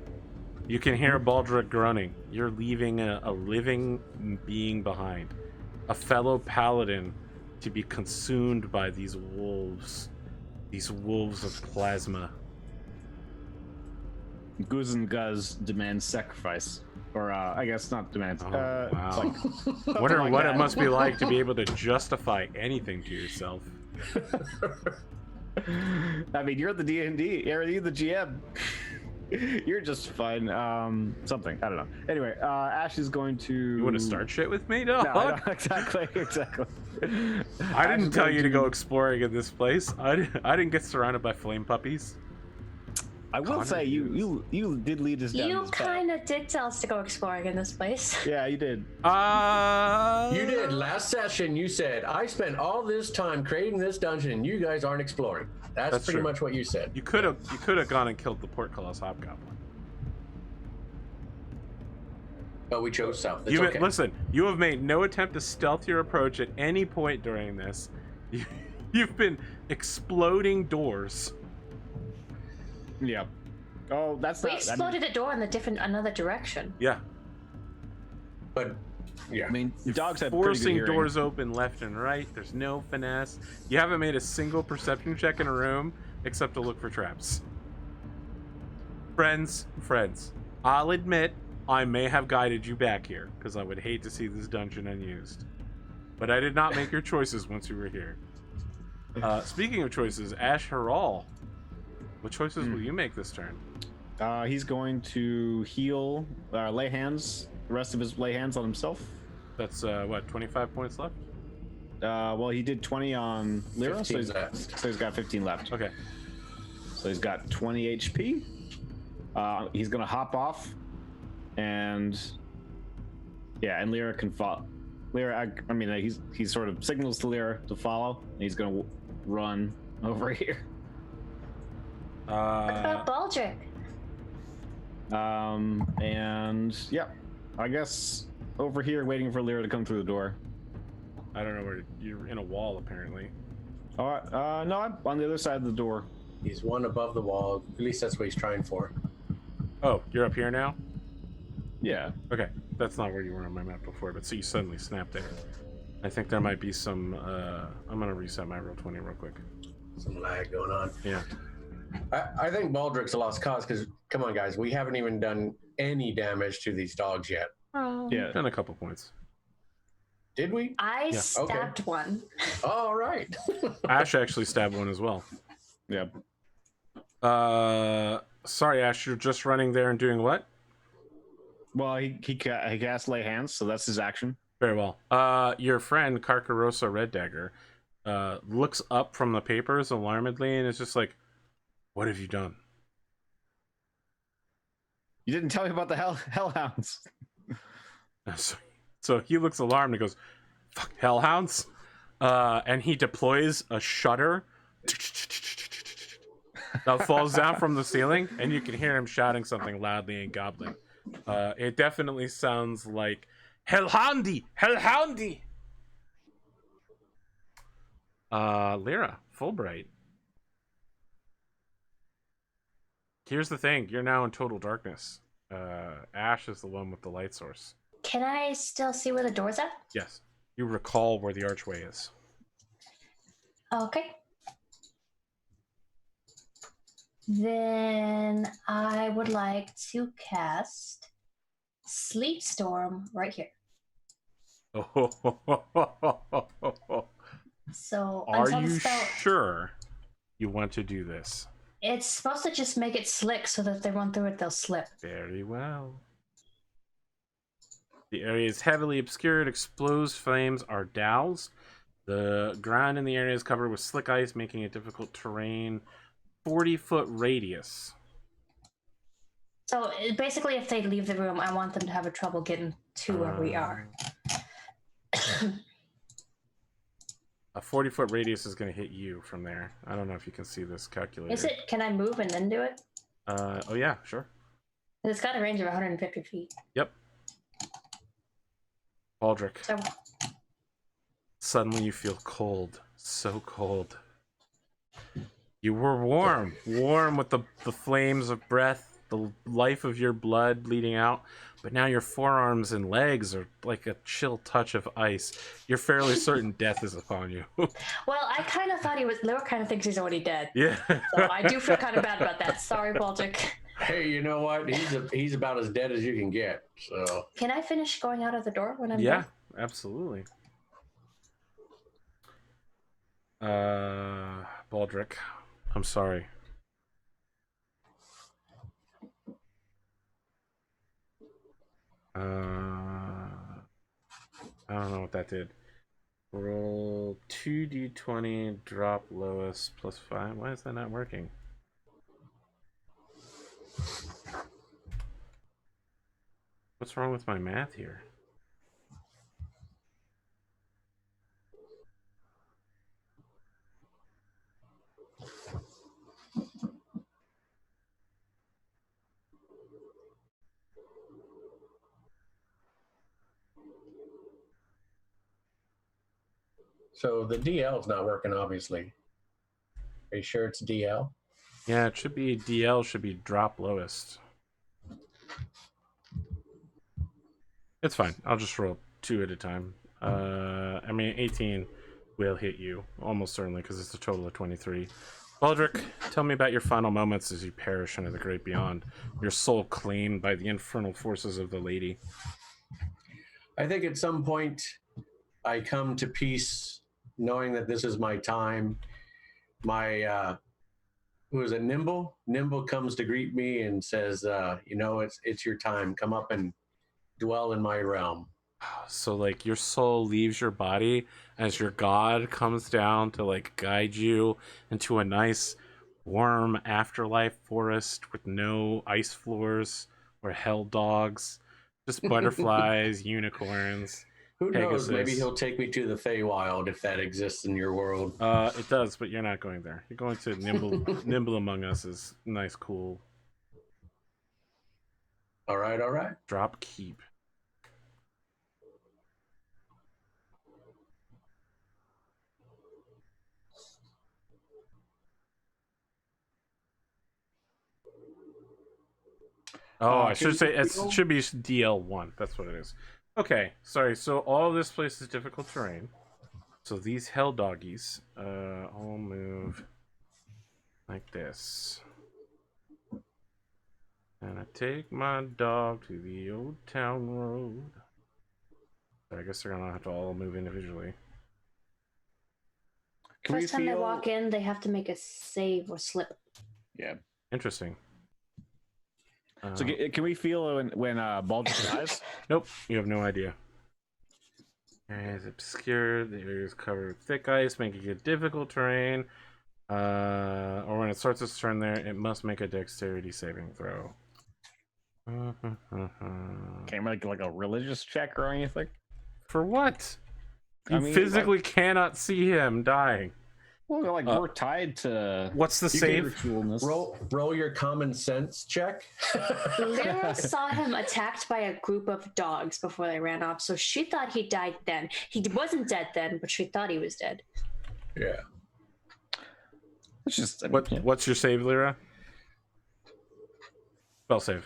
you can hear Baldric groaning. You're leaving a living being behind. A fellow paladin to be consumed by these wolves. These wolves of plasma. Goose and Guz demand sacrifice. Or, I guess not demand. Wow. Like, Wonder like what that. it must be like to be able to justify anything to yourself. I mean, you're the DnD. You're the GM. You're just fine. Something. I don't know. Anyway, Ash is going to. You want to start shit with me, No, dog? I don't, exactly. I didn't tell you to go exploring in this place. I didn't get surrounded by flame puppies. I will say you did lead us down. You kind of did tell us to go exploring in this place. Yeah, you did. You did. Last session, you said, I spent all this time creating this dungeon and you guys aren't exploring. That's pretty true. much what you said. You could have gone and killed the portcullis hobgoblin. But we chose south. It's okay. Listen, you have made no attempt to stealth your approach at any point during this. You've been exploding doors. Yeah. Oh, that's We not. exploded a door in another direction. Yeah. But, yeah. I mean, dogs have Forcing pretty good hearing. doors open left and right. There's no finesse. You haven't made a single perception check in a room except to look for traps. Friends. I'll admit I may have guided you back here because I would hate to see this dungeon unused. But I did not make your choices once you were here. Speaking of choices, Ash Haral, what choices will you make this turn? He's going to heal, lay hands, the rest of his lay hands on himself. That's, what, 25 points left? Well, he did 20 on Lyra, so 15 left. he's got 15 left. Okay. So he's got 20 HP. He's going to hop off, and yeah, and Lyra can follow. Lyra, I mean, he sort of signals to Lyra to follow, and he's going to run over here. What about Baldric? And yeah, I guess over here waiting for Lyra to come through the door. I don't know where you're in a wall apparently. All right, no, I'm on the other side of the door. He's one above the wall. At least that's what he's trying for. Oh, you're up here now? Yeah. Okay, that's not where you were on my map before, but so you suddenly snapped there. I think there might be some, I'm gonna reset my Roll20 real quick. Some lag going on. Yeah. I think Baldric's a lost cause because, come on, guys, we haven't even done any damage to these dogs yet. Oh. Yeah. Done a couple points. Did we? I Yeah. stabbed one. All right. Ash actually stabbed one as well. Yeah. Sorry, Ash, you're just running there and doing what? Well, he cast lay hands, so that's his action. Very well. Your friend, Carcarosa Red Dagger, looks up from the papers alarmedly and is just like, what have you done? You didn't tell me about the hellhounds. So he looks alarmed and goes, fuck, hellhounds? And he deploys a shutter that falls down from the ceiling, and you can hear him shouting something loudly in Goblin. It definitely sounds like, Hellhoundy! Hellhoundy! Lyra, Fulbright. Here's the thing, you're now in total darkness. Ash is the one with the light source. Can I still see where the door's at? Yes. You recall where the archway is. Okay. Then I would like to cast Sleep Storm right here. So Are until the you spell, sure you want to do this? it's supposed to just make it slick so that if they run through it, they'll slip. Very well. The area is heavily obscured. Exposed flames are doused. The ground in the area is covered with slick ice, making it difficult terrain. 40-foot radius. So basically, if they leave the room, I want them to have a trouble getting to where we are. A 40-foot radius is going to hit you from there. I don't know if you can see this calculator. Is it? Can I move and then do it? Oh yeah, sure. It's got a range of 150 feet. Yep. Baldric. So Suddenly you feel cold. So cold. You were warm. Warm with the flames of breath, the life of your blood bleeding out. But now your forearms and legs are like a chill touch of ice. You're fairly certain death is upon you. well, I kind of thought he was. Laura kind of thinks he's already dead. Yeah. So I do feel kind of bad about that. Sorry, Baldric. Hey, you know what? He's about as dead as you can get. So Can I finish going out of the door when I'm Yeah, done? absolutely. Baldric, I'm sorry. I don't know what that did. Roll 2d20, drop lowest plus 5. Why is that not working? What's wrong with my math here? So the DL's not working, obviously. Are you sure it's DL? Yeah, it should be DL, should be drop lowest. It's fine. I'll just roll 2 at a time. I mean, 18 will hit you, almost certainly, because it's a total of 23. Baldric, tell me about your final moments as you perish into the great beyond, your soul claimed by the infernal forces of the lady. I think at some point I come to peace knowing that this is my time. My who is it, Nimble? Nimble comes to greet me and says, it's your time. Come up and dwell in my realm. So, like, your soul leaves your body as your god comes down to, like, guide you into a nice, warm afterlife forest with no ice floors or hell dogs, just butterflies, unicorns. Who knows? Pegasus. Maybe he'll take me to the Feywild if that exists in your world. It does, but you're not going there. You're going to Nimble Among Us is nice, cool. All right. Drop keep. Oh, I should say it should be DL1. That's what it is. Okay, sorry. So all of this place is difficult terrain. So these hell doggies all move like this. And I take my dog to the old town road. I guess they're gonna have to all move individually. First time they walk in, they have to make a save or slip. Yeah. Interesting. So can we feel when Baldric dies? Nope, you have no idea. Area is obscured. The area is covered with thick ice, making it difficult terrain. Or when it starts its turn there, it must make a dexterity saving throw. Can't make like a religious check or anything? For what? You physically cannot see him dying. Well, like we're tied to. What's the save? Roll your common sense check. Lyra saw him attacked by a group of dogs before they ran off, so she thought he died then. He wasn't dead then, but she thought he was dead. Yeah. It's just What's your save, Lyra? Spell save.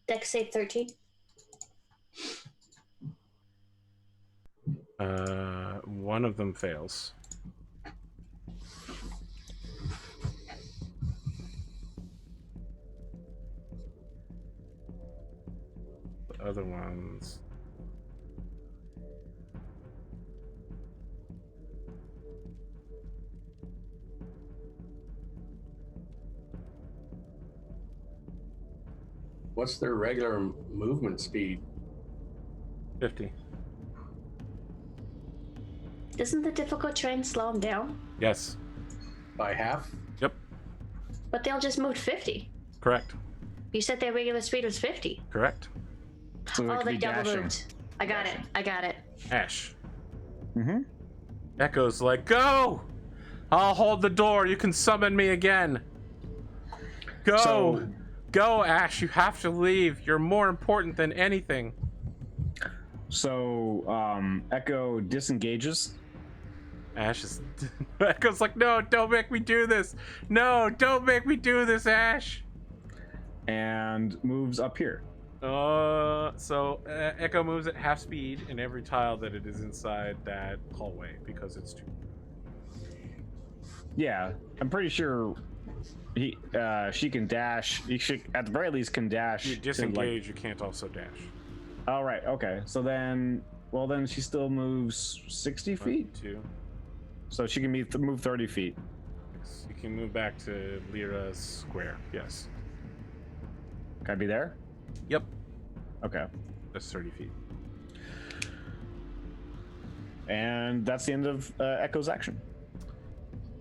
Dex save 13. One of them fails. The other ones. What's their regular movement speed? 50. Doesn't the difficult terrain slow them down? Yes. By half? Yep. But they'll just move 50. Correct. You said their regular speed was 50. Correct. So they double moved. I got it. Ash. Mm-hmm. Echo's like, go! I'll hold the door. You can summon me again. Go! Go, Ash. You have to leave. You're more important than anything. So, Echo disengages. Ash is... Echo's like, no, don't make me do this. No, don't make me do this, Ash. And moves up here. So Echo moves at half speed in every tile that it is inside that hallway because it's too... Yeah, I'm pretty sure she can dash. She at the very least can dash. You disengage, you can't also dash. Oh, right, okay. So then, then she still moves 60 feet. 2. So she can move 30 feet. 6. You can move back to Lyra's square. Yes. Can I be there? Yep. Okay. That's 30 feet. And that's the end of Echo's action.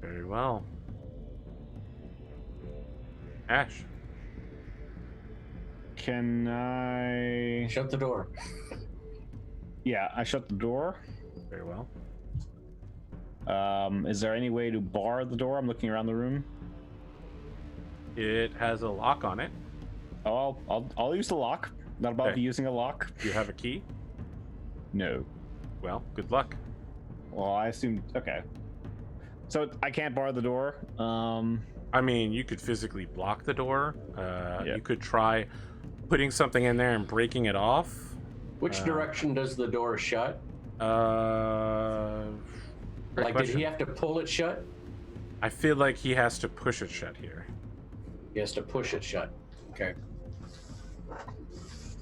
Very well. Ash. Can I... Shut the door. Yeah, I shut the door. Very well. Is there any way to bar the door? I'm looking around the room. It has a lock on it. Oh, I'll use the lock. Not about Okay. using a lock. Do you have a key? No. Well, good luck. Well, I assumed... Okay. So I can't bar the door. I mean, you could physically block the door. Yeah. You could try putting something in there and breaking it off. Which direction does the door shut? Great Like, question. did he have to pull it shut? I feel like he has to push it shut here. He has to push it shut. Okay.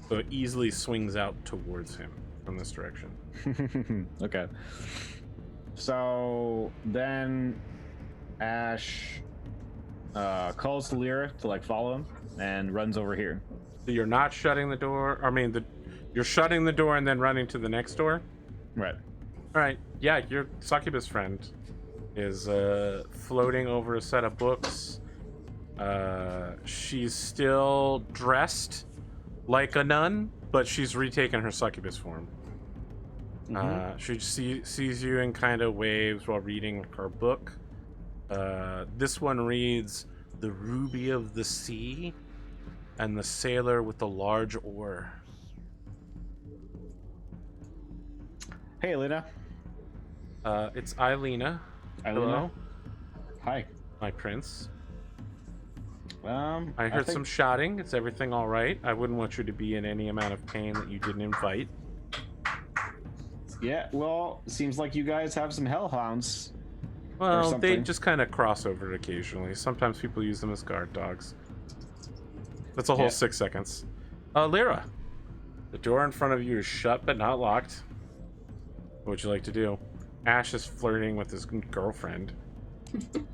So it easily swings out towards him from this direction. Okay. So then Ash calls to Lyra to like follow him and runs over here. So you're not shutting the door. I mean, you're shutting the door and then running to the next door. Right. All right. Yeah, your succubus friend is floating over a set of books. She's still dressed like a nun, but she's retaken her succubus form. She sees you and kind of waves while reading her book. This one reads, "The Ruby of the Sea and the Sailor with the Large Oar." Hey, Elena. It's Eilena. Hello, Hi. my prince. I I heard think- some shouting. Is everything all right? I wouldn't want you to be in any amount of pain that you didn't invite. Yeah, well, seems like you guys have some hellhounds. Well, they something. just kind of cross over occasionally. Sometimes people use them as guard dogs. That's a whole Yeah. 6 seconds. Lyra, the door in front of you is shut but not locked. What would you like to do? Ash is flirting with his girlfriend.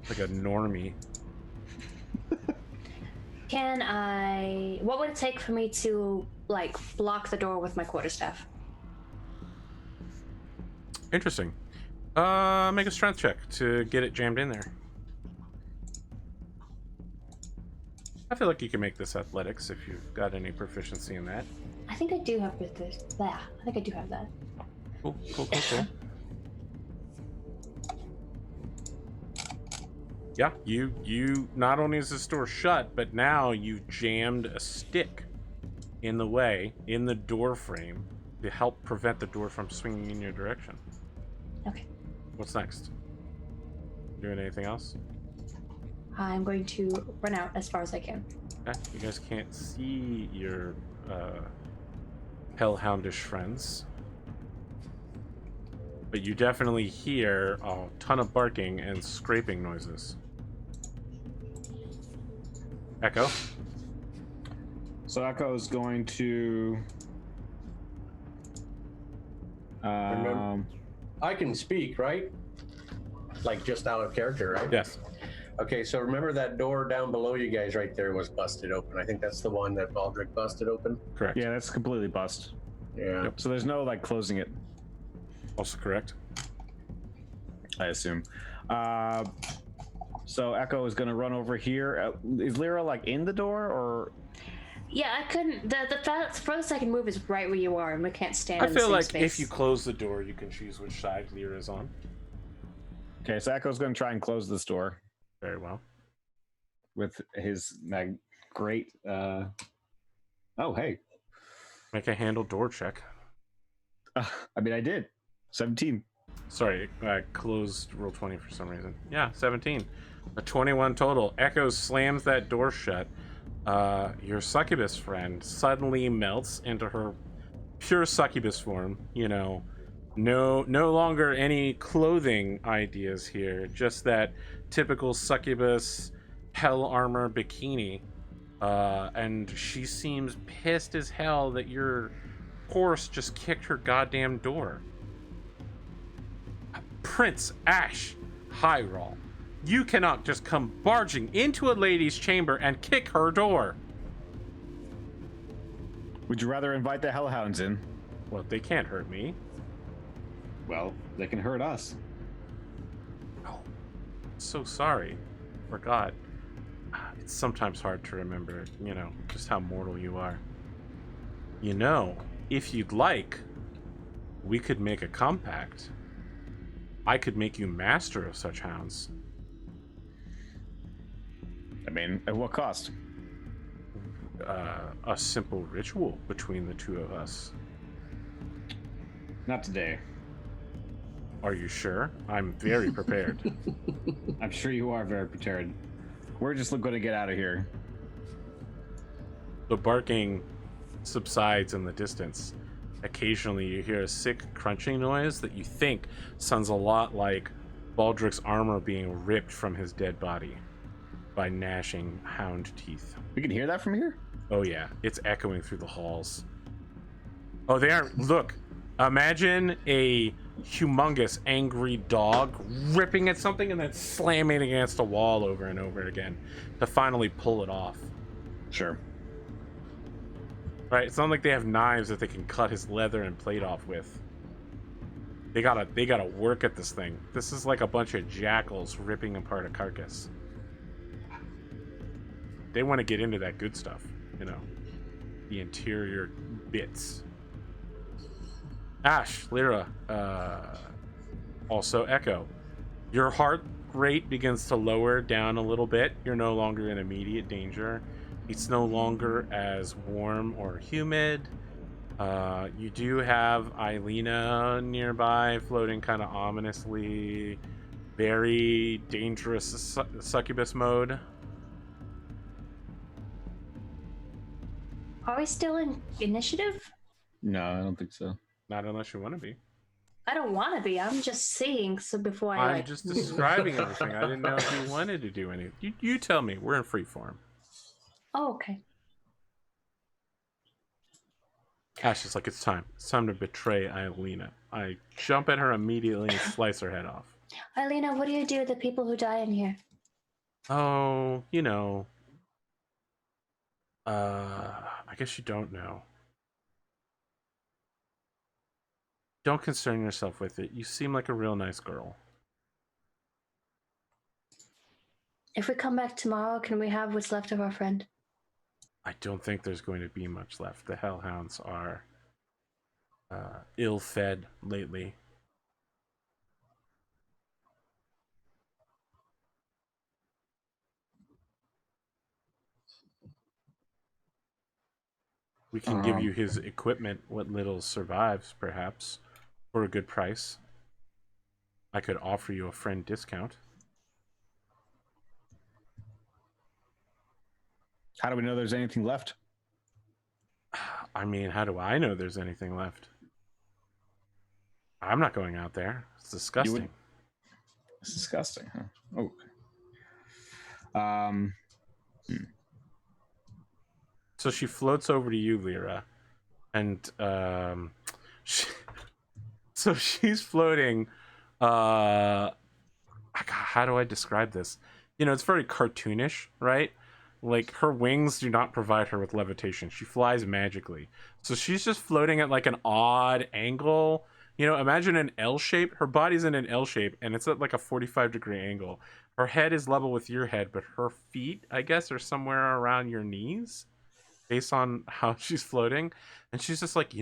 Like a normie. What would it take for me to, like, block the door with my quarterstaff? Interesting. Make a strength check to get it jammed in there. I feel like you can make this athletics if you've got any proficiency in that. I think I do have this. Yeah, I think I do have that. Cool. Yeah, you not only is this door shut, but now you've jammed a stick in the way, in the door frame, to help prevent the door from swinging in your direction. Okay. What's next? Doing anything else? I'm going to run out as far as I can. Okay, you guys can't see your hellhoundish friends, but you definitely hear a ton of barking and scraping noises. Echo? So Echo is going to. Remember- I can speak, right? Like just out of character, right? Yes. Okay, so remember that door down below you guys right there was busted open. I think that's the one that Baldric busted open. Correct. Yeah, that's completely bust. Yeah. Yep. So there's no like closing it, Also correct. I assume. So Echo is going to run over here. Is Lyra like in the door or? Yeah, I couldn't. The furthest I can move is right where you are, and we can't stand. I in the feel same like space. if you close the door, you can choose which side Lyra is on. Okay, so Echo's going to try and close this door Very well. with his great. Oh, hey. Make a handle door check. I mean, I did. 17. Sorry, I closed roll 20 for some reason. Yeah, 17. A 21 total. Echo slams that door shut. Your succubus friend suddenly melts into her pure succubus form. You know, no longer any clothing ideas here. Just that typical succubus hell armor bikini. And she seems pissed as hell that your horse just kicked her goddamn door. Prince Ash, high roll. You cannot just come barging into a lady's chamber and kick her door. Would you rather invite the hellhounds in? Well, they can't hurt me. Well, they can hurt us. Oh, so sorry. Forgot. It's sometimes hard to remember, just how mortal you are. If you'd like, we could make a compact. I could make you master of such hounds. I mean, at what cost? A simple ritual between the two of us. Not today. Are you sure? I'm very prepared. I'm sure you are very prepared. We're just going to get out of here. The barking subsides in the distance. Occasionally you hear a sick crunching noise that you think sounds a lot like Baldric's armor being ripped from his dead body by gnashing hound teeth. We can hear that from here? Oh yeah, it's echoing through the halls. Oh, they aren't. Look, imagine a humongous angry dog ripping at something and then slamming against a wall over and over again to finally pull it off. Sure. Right, it's not like they have knives that they can cut his leather and plate off with. They gotta work at this thing. This is like a bunch of jackals ripping apart a carcass. They want to get into that good stuff, the interior bits. Ash, Lyra, also Echo. Your heart rate begins to lower down a little bit. You're no longer in immediate danger. It's no longer as warm or humid. You do have Eilina nearby, floating kind of ominously. Very dangerous succubus mode. Are we still in initiative? No, I don't think so. Not unless you want to be. I don't want to be. I'm just seeing. So before I'm just describing everything. I didn't know if you wanted to do anything. You tell me. We're in free form. Oh, okay. Ash is like, it's time. It's time to betray Eilina. I jump at her immediately and slice her head off. Eilina, what do you do with the people who die in here? Oh, I guess you don't know. Don't concern yourself with it. You seem like a real nice girl. If we come back tomorrow, can we have what's left of our friend? I don't think there's going to be much left. The hellhounds are ill-fed lately. We can give you his equipment, what little survives, perhaps, for a good price. I could offer you a friend discount. How do we know there's anything left? I mean, how do I know there's anything left? I'm not going out there. It's disgusting. It's disgusting, huh? Okay. So she floats over to you, Lyra, and so she's floating. How do I describe this? It's very cartoonish, right? Like, her wings do not provide her with levitation. She flies magically. So she's just floating at like an odd angle. Imagine an L shape. Her body's in an L shape, and it's at like a 45-degree angle. Her head is level with your head, but her feet, I guess, are somewhere around your knees, based on how she's floating. And she's just like,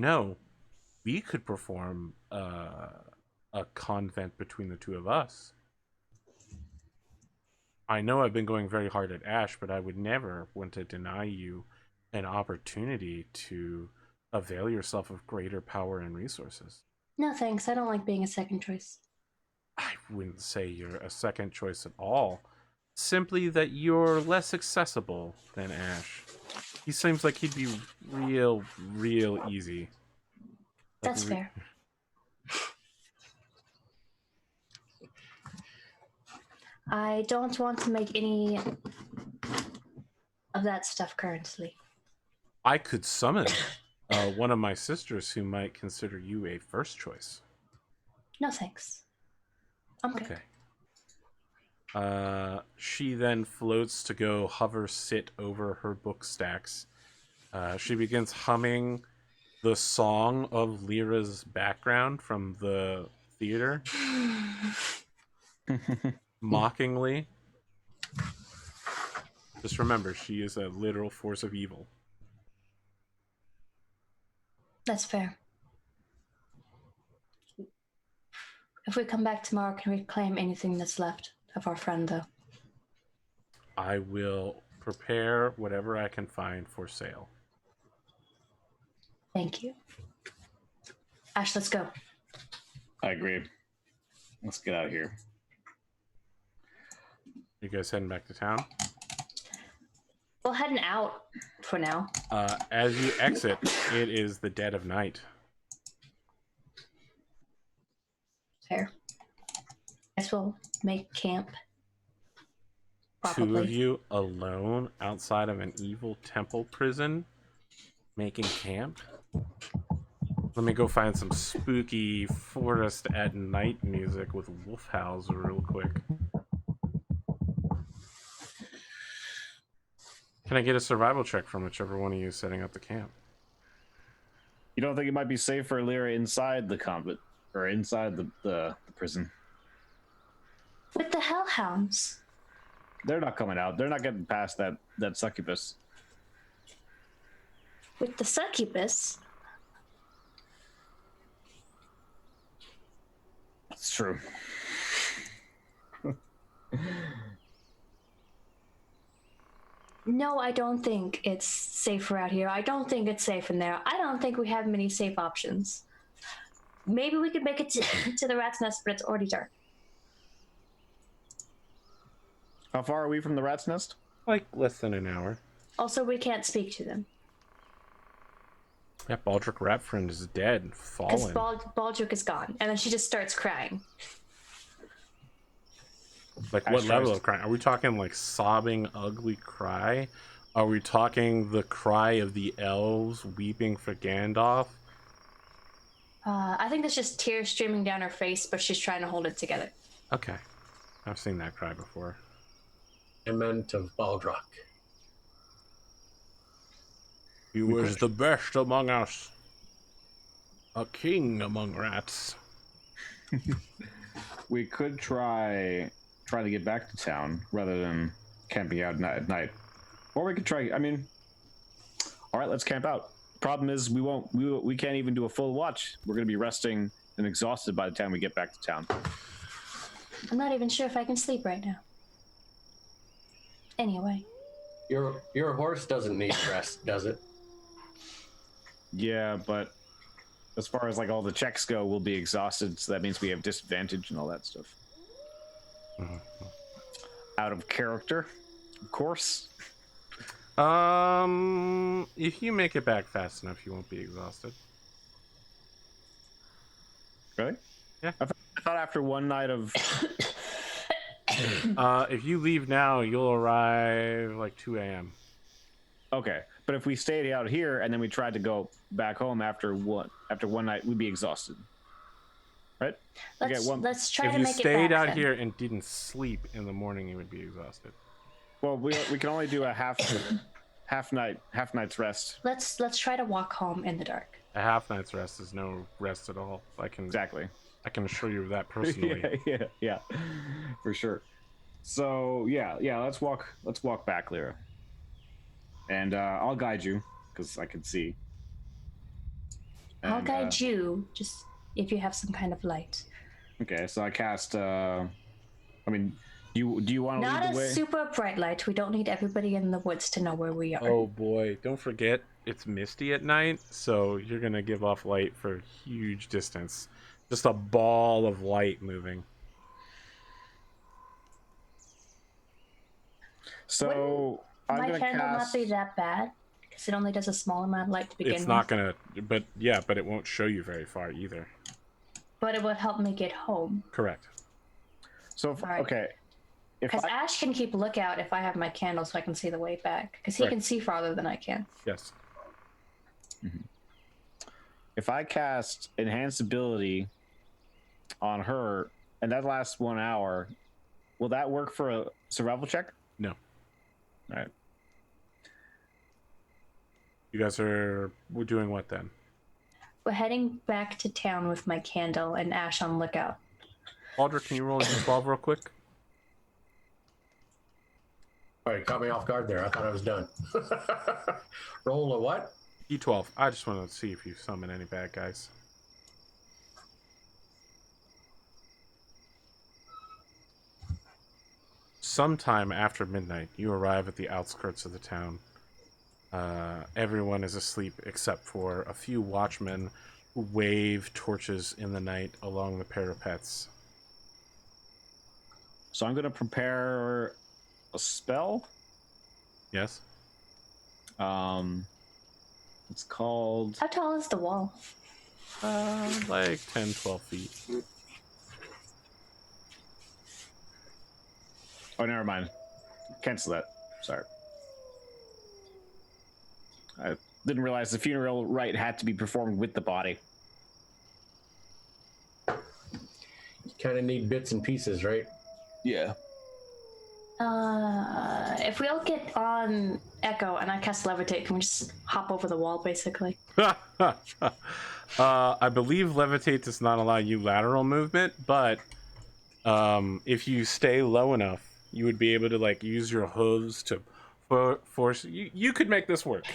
we could perform a convent between the two of us. I know I've been going very hard at Ash, but I would never want to deny you an opportunity to avail yourself of greater power and resources. No, thanks. I don't like being a second choice. I wouldn't say you're a second choice at all. Simply that you're less accessible than Ash. He seems like he'd be real easy. That's fair. I don't want to make any of that stuff currently. I could summon one of my sisters who might consider you a first choice. No, thanks. I'm good. Okay. She then floats to go hover sit over her book stacks. She begins humming the song of Lyra's background from the theater, mockingly. Just remember, she is a literal force of evil. That's fair. If we come back tomorrow, can we claim anything that's left of our friend, though? I will prepare whatever I can find for sale. Thank you. Ash, let's go. I agree. Let's get out of here. You guys heading back to town? We're heading out for now. As you exit, it is the dead of night. Fair. Guess we'll make camp. Probably. Two of you alone outside of an evil temple prison making camp? Let me go find some spooky forest at night music with wolf howls real quick. Can I get a survival check from whichever one of you is setting up the camp? You don't think it might be safe for Lyra inside the convent or inside the prison? With the hellhounds. They're not coming out. They're not getting past that succubus. With the succubus. That's true. No, I don't think it's safer out here. I don't think it's safe in there. I don't think we have many safe options. Maybe we could make it to the rat's nest, but it's already dark. How far are we from the rat's nest? Like less than an hour. Also, we can't speak to them. Yeah, Baldric Ratfriend is dead, Because fallen. Baldric is gone. And then she just starts crying. Like what level of crying? Are we talking like sobbing, ugly cry? Are we talking the cry of the elves weeping for Gandalf? I think there's just tears streaming down her face, but she's trying to hold it together. Okay. I've seen that cry before. Lament of Baldrock. He was the best among us. A king among rats. We could try to get back to town rather than camping out at night. Or we could try, I mean, all right, let's camp out. Problem is we can't even do a full watch. We're going to be resting and exhausted by the time we get back to town. I'm not even sure if I can sleep right now. Anyway. Your horse doesn't need rest, does it? Yeah, but as far as like all the checks go, we'll be exhausted, so that means we have disadvantage and all that stuff. Mm-hmm. Out of character, of course. If you make it back fast enough, you won't be exhausted. Really? Yeah. I thought after one night of If you leave now, you'll arrive like 2 a.m. okay, but if we stayed out here and then we tried to go back home after one night, we'd be exhausted, right? Let's try If to you make it stayed back out then. here and didn't sleep in the morning, you would be exhausted. Well, we can only do a half night's rest. Let's try to walk home in the dark. A half night's rest is no rest at all. Exactly. I can assure you of that personally. yeah, for sure. So yeah, let's walk back, Lyra, and I'll guide you because I can see. I'll guide you, just if you have some kind of light. Okay, so I cast. I mean, do you want to lead Not the a way? super bright light. We don't need everybody in the woods to know where we are. Oh boy, don't forget it's misty at night, so you're gonna give off light for a huge distance. Just a ball of light moving. So I'm My gonna candle cast. not be that bad because it only does a small amount of light to begin It's with. not gonna, but it won't show you very far either. But it would help me get home. Correct. So Alright. okay, if Because I, Ash can keep lookout if I have my candle so I can see the way back. Because he Right. can see farther than I can. Yes. if I cast enhanced ability on her, and that lasts 1 hour, Will that work for a survival check? No. All right. You guys we're doing what then? We're heading back to town with my candle and Ash on lookout. Aldrich, can you roll a d12 real quick? All right, caught me off guard there. I thought I was done. Roll a what? D12. I just want to see if you summon any bad guys. Sometime after midnight, you arrive at the outskirts of the town. Everyone is asleep except for a few watchmen who wave torches in the night along the parapets. So I'm going to prepare a spell. Yes? It's called... How tall is the wall? Like 10, 12 feet. Oh, never mind. Cancel that. Sorry. I didn't realize the funeral rite had to be performed with the body. You kind of need bits and pieces, right? Yeah. If we all get on Echo and I cast Levitate, can we just hop over the wall, basically? I believe Levitate does not allow you lateral movement, but if you stay low enough, you would be able to like use your hooves to force. You could make this work.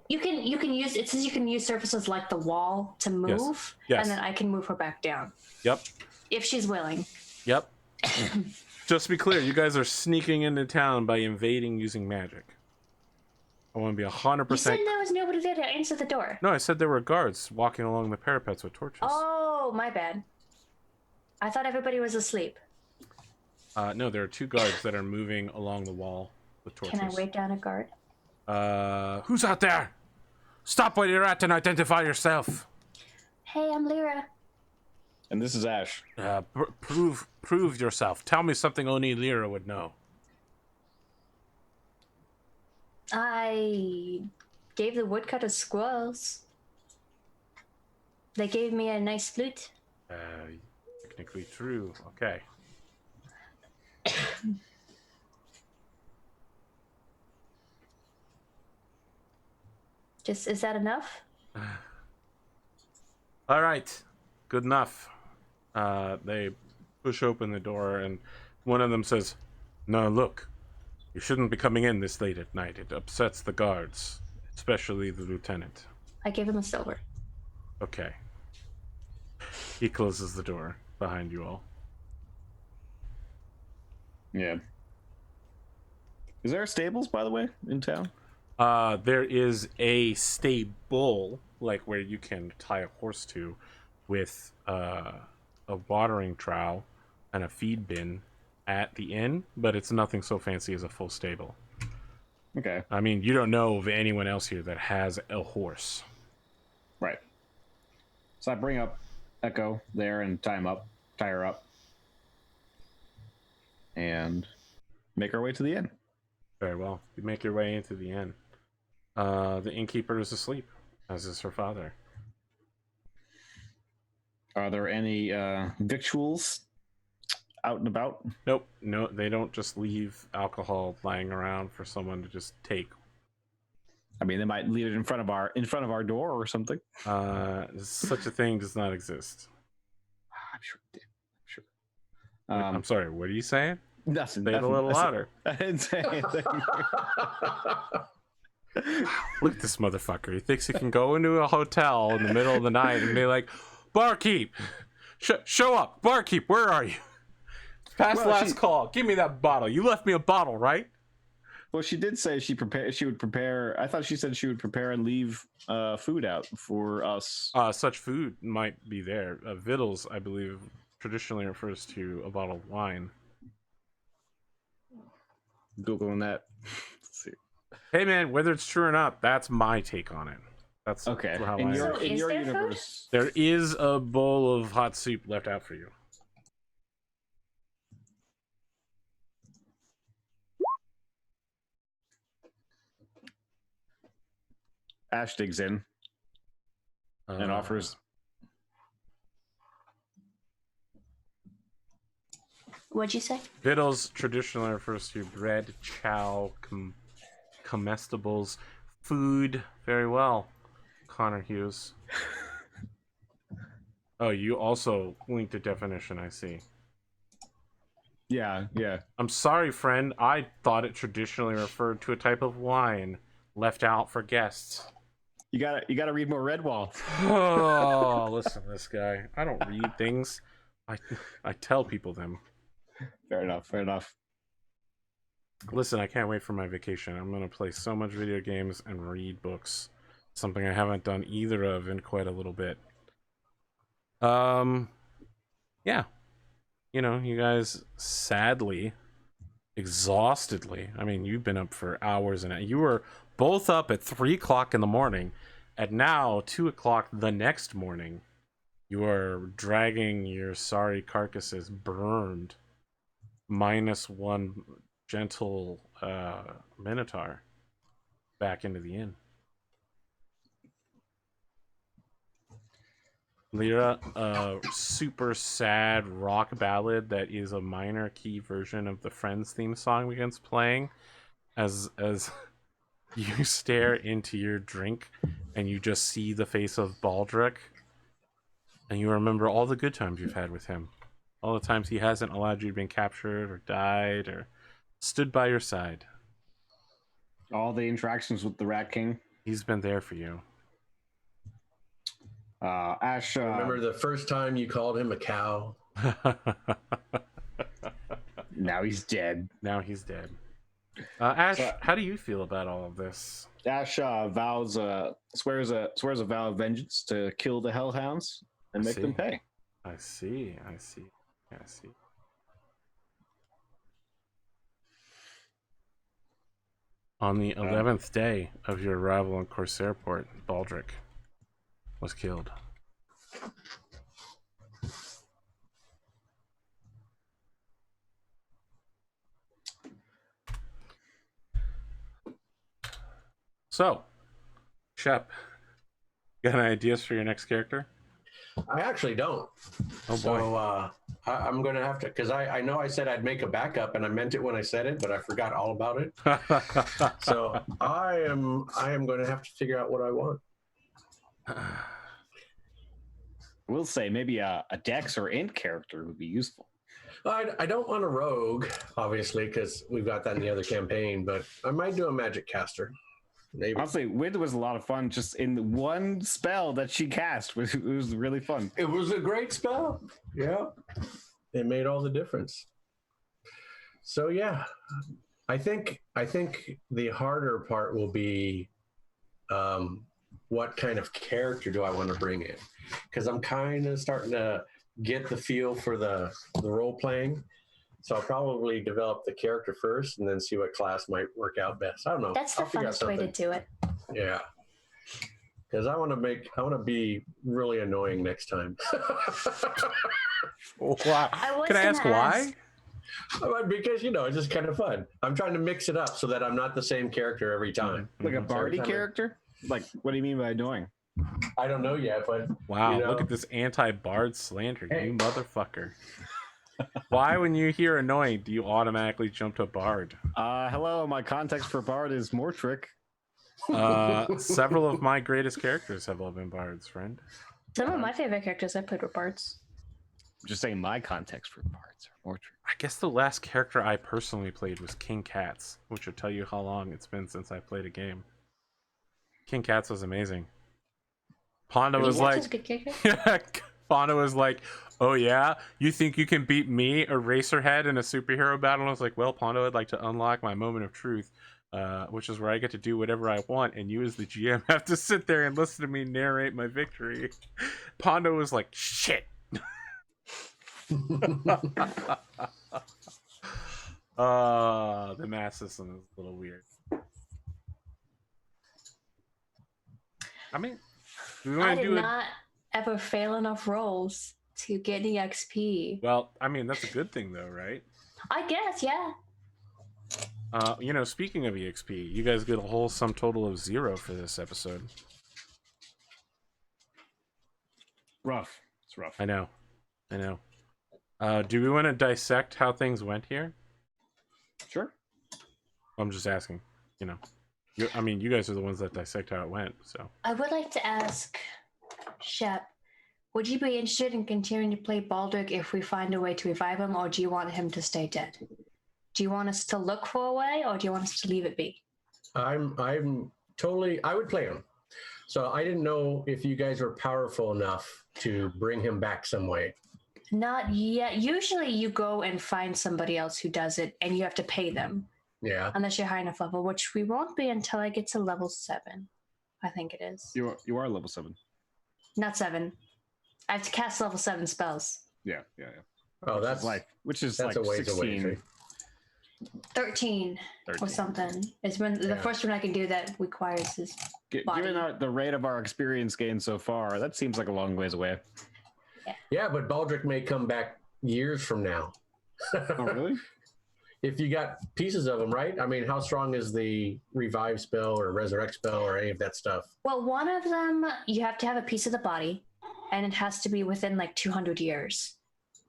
You can use it says you can use surfaces like the wall to move, Yes. and then I can move her back down. Yep. If she's willing. Yep. Just to be clear, you guys are sneaking into town by invading using magic. I want to be 100%. You said there was nobody there to answer the door. No, I said there were guards walking along the parapets with torches. Oh, my bad. I thought everybody was asleep. No, there are two guards that are moving along the wall with torches. Can I wave down a guard? Who's out there? Stop where you're at and identify yourself. Hey, I'm Lyra. And this is Ash. Prove yourself. Tell me something only Lyra would know. I gave the woodcutters squirrels. They gave me a nice flute. Technically true. Okay. Is that enough? All right. Good enough. They push open the door and one of them says, "No, look. You shouldn't be coming in this late at night. It upsets the guards, especially the lieutenant." I gave him a silver. Okay. He closes the door behind you all. Yeah. Is there stables, by the way, in town? There is a stable, like where you can tie a horse to, with a watering trowel and a feed bin at the inn, but it's nothing so fancy as a full stable. Okay. I mean, you don't know of anyone else here that has a horse. Right. So I bring up Echo there and tie her up. And make our way to the inn. Very well. You make your way into the inn. The innkeeper is asleep, as is her father. Are there any victuals out and about? Nope. No, they don't just leave alcohol lying around for someone to just take. I mean, they might leave it in front of our door or something. Such a thing does not exist. I'm sure it did. I'm sure. I'm sorry, what are you saying? Nothing. Say it a little louder. I didn't say anything. Look at this motherfucker. He thinks he can go into a hotel in the middle of the night and be like, "Barkeep, show up. Barkeep, where are you? Past last call. Give me that bottle. You left me a bottle, right?" Well, she did say she would prepare. I thought she said she would prepare and leave food out for us. Such food might be there. Victuals, I believe, traditionally refers to a bottle of wine. Googling that. Let's see. Hey, man, whether it's true or not, that's my take on it. That's Okay. how In I your, So in is your there food? universe, There is a bowl of hot soup left out for you. Ash digs in and offers. What'd you say? Victuals traditionally refers to bread, chow, comestibles, food. Very well, conorhughes. Oh, you also linked a definition, I see. Yeah. I'm sorry, friend. I thought it traditionally referred to a type of wine left out for guests. You gotta read more Redwall. Oh, listen to this guy. I don't read things. I tell people them. Fair enough. Listen, I can't wait for my vacation. I'm gonna play so much video games and read books. Something I haven't done either of in quite a little bit. Yeah. You know, you guys sadly, exhaustedly. I mean, you've been up for hours and you were both up at 3 o'clock in the morning. At now 2 o'clock the next morning, you are dragging your sorry carcasses burned, -1 gentle minotaur, back into the inn. Lyra, a super sad rock ballad that is a minor key version of the Friends theme song begins playing as you stare into your drink and you just see the face of Baldric and you remember all the good times you've had with him, all the times he hasn't allowed you to be captured or died or stood by your side. All the interactions with the Rat King. He's been there for you. Ash. Remember the first time you called him a cow? Now he's dead. Now he's dead. Ash, how do you feel about all of this? Ash swears a vow of vengeance to kill the Hellhounds and make them pay. I see. On the 11th day of your arrival in Corsairport, Baldric was killed. So, Shep, got any ideas for your next character? I actually don't. Oh boy. So I'm going to have to, because I know I said I'd make a backup and I meant it when I said it, but I forgot all about it. So I am going to have to figure out what I want. We'll say maybe a Dex or Int character would be useful. I don't want a rogue, obviously, because we've got that in the other campaign, but I might do a magic caster. Maybe. Honestly, Wind was a lot of fun just in the one spell that she cast. It was really fun. It was a great spell. Yeah. It made all the difference. So yeah, I think the harder part will be what kind of character do I want to bring in? Because I'm kind of starting to get the feel for the role playing. So I'll probably develop the character first and then see what class might work out best. I don't know. That's the funnest way to do it. Yeah. Because I want to be really annoying next time. Wow. Can I ask why? Because, it's just kind of fun. I'm trying to mix it up so that I'm not the same character every time. Like a Bardy character? Like, what do you mean by annoying? I don't know yet, but... Wow, look at this anti-bard slander, you motherfucker. Why, when you hear annoying, do you automatically jump to Bard? Hello, my context for Bard is Mortrick. Several of my greatest characters have all been Bards, friend. Some of my favorite characters I played were bards. I'm just saying my context for Bards are Mortrick. I guess the last character I personally played was King Cats, which will tell you how long it's been since I played a game. King Cats was amazing. Ponda was like... Ponda was like, oh yeah? You think you can beat me, a Eraserhead, in a superhero battle? And I was like, well, Ponda, I'd like to unlock my moment of truth, which is where I get to do whatever I want, and you as the GM have to sit there and listen to me narrate my victory. Ponda was like, shit! The math system is a little weird. I mean, do we want to do it? Not ever fail enough rolls to get the XP. Well, I mean, that's a good thing, though, right? I guess, yeah. Speaking of EXP, you guys get a whole sum total of 0 for this episode. Rough. It's rough. I know. Do we want to dissect how things went here? Sure. I'm just asking. You know, you guys are the ones that dissect how it went. So I would like to ask Shep, would you be interested in continuing to play Baldric if we find a way to revive him, or do you want him to stay dead? Do you want us to look for a way, or do you want us to leave it be? I'm totally. I would play him. So I didn't know if you guys were powerful enough to bring him back some way. Not yet. Usually you go and find somebody else who does it, and you have to pay them. Yeah. Unless you're high enough level, which we won't be until I get to level 7. I think it is. You are level 7. Not 7. I have to cast level 7 spells. Yeah. Oh, that's which is that's like a ways 16. away. 13 or something. It's when the first one I can do that requires his body. Given the rate of our experience gained so far, that seems like a long ways away. Yeah, but Baldric may come back years from now. Oh, really? If you got pieces of him, right? I mean, how strong is the revive spell or resurrect spell or any of that stuff? Well, one of them, you have to have a piece of the body, and it has to be within like 200 years.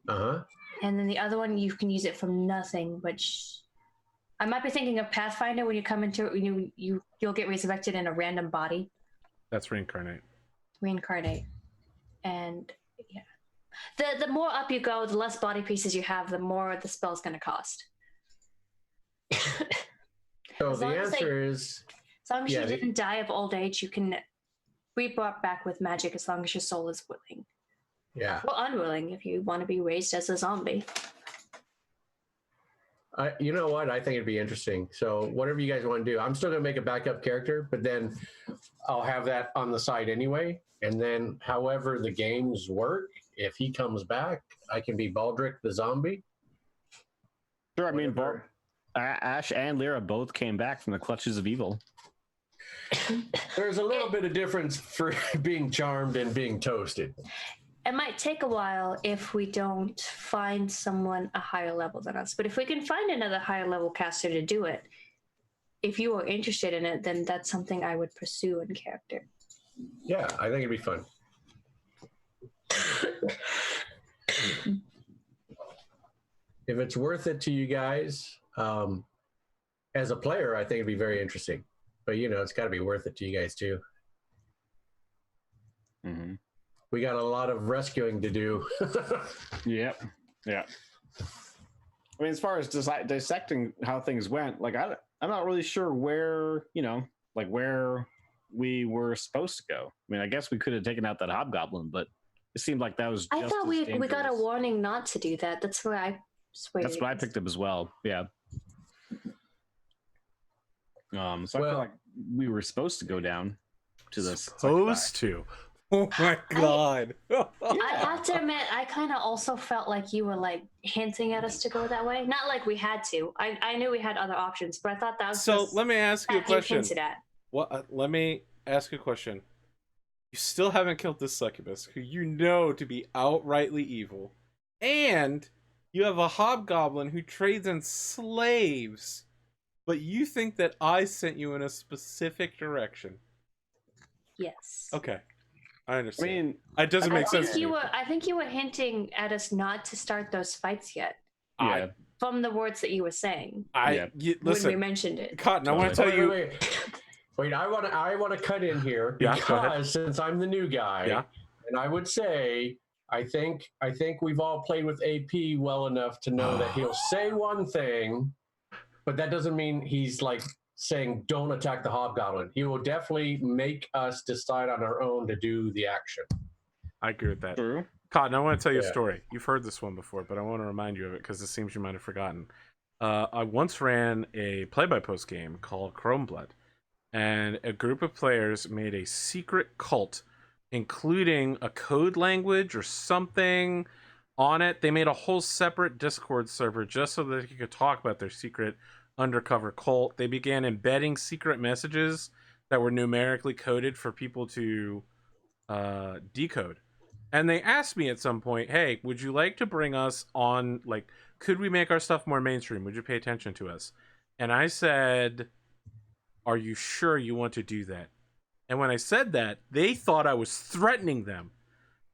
Uh-huh. And then the other one, you can use it from nothing, which I might be thinking of Pathfinder when you come into it, you'll get resurrected in a random body. that's reincarnate. Reincarnate. And yeah. The more up you go, the less body pieces you have, the more the spell's going to cost. So As the long as answer is, As long as Yeah, you the- didn't die of old age, you can be brought back with magic as long as your soul is willing. yeah. Or unwilling if you want to be raised as a zombie. You know what? I think it'd be interesting. So whatever you guys want to do, I'm still going to make a backup character, but then I'll have that on the side anyway. And then however the games work, if he comes back, I can be Baldric the zombie. Sure, I mean, Whatever. Ash and Lyra both came back from the clutches of evil. There's a little bit of difference for being charmed and being toasted. It might take a while if we don't find someone a higher level than us. But if we can find another higher level caster to do it, if you are interested in it, then that's something I would pursue in character. Yeah, I think it'd be fun. If it's worth it to you guys, as a player, I think it'd be very interesting. But it's got to be worth it to you guys too. Mm-hmm. We got a lot of rescuing to do. Yep. Yeah. I mean, as far as dissecting how things went, like I'm not really sure where where we were supposed to go. I mean, I guess we could have taken out that hobgoblin, but it seemed like that was. I just thought as we got a dangerous. warning not to do that. That's where I swayed. That's what I against. picked up as well. Yeah. So I Well- feel like we were supposed to go down to this. Supposed to. Oh my god. I have to admit, I kind of also felt like you were like hinting at us to go that way. Not like we had to. I knew we had other options, but I thought that was So just let me ask you a that you question. hinted at. What? Let me ask you a question. You still haven't killed this succubus, who you know to be outrightly evil, and you have a hobgoblin who trades in slaves, but you think that I sent you in a specific direction. Yes. Okay, I I understand. mean, It doesn't I make think sense to me. I think you were hinting at us not to start those fights yet, yeah. from the words that you were saying Yeah. when we Listen, mentioned it. Cotton, I want to tell you. Wait, I want to cut in here Yeah, go ahead. because since I'm the new guy, Yeah. and I would say I think we've all played with AP well enough to know that he'll say one thing, but that doesn't mean he's like saying don't attack the hobgoblin. He will definitely make us decide on our own to do the action. I agree with that. True. Cotton, I want to tell you a Yeah. story. You've heard this one before, but I want to remind you of it because it seems you might have forgotten. I once ran a play-by-post game called Chromeblood, and a group of players made a secret cult, including a code language or something on it. They made a whole separate Discord server just so that they could talk about their secret undercover cult. They began embedding secret messages that were numerically coded for people to decode. And they asked me at some point, hey, would you like to bring us on, like, could we make our stuff more mainstream? Would you pay attention to us? And I said, are you sure you want to do that? And when I said that, they thought I was threatening them.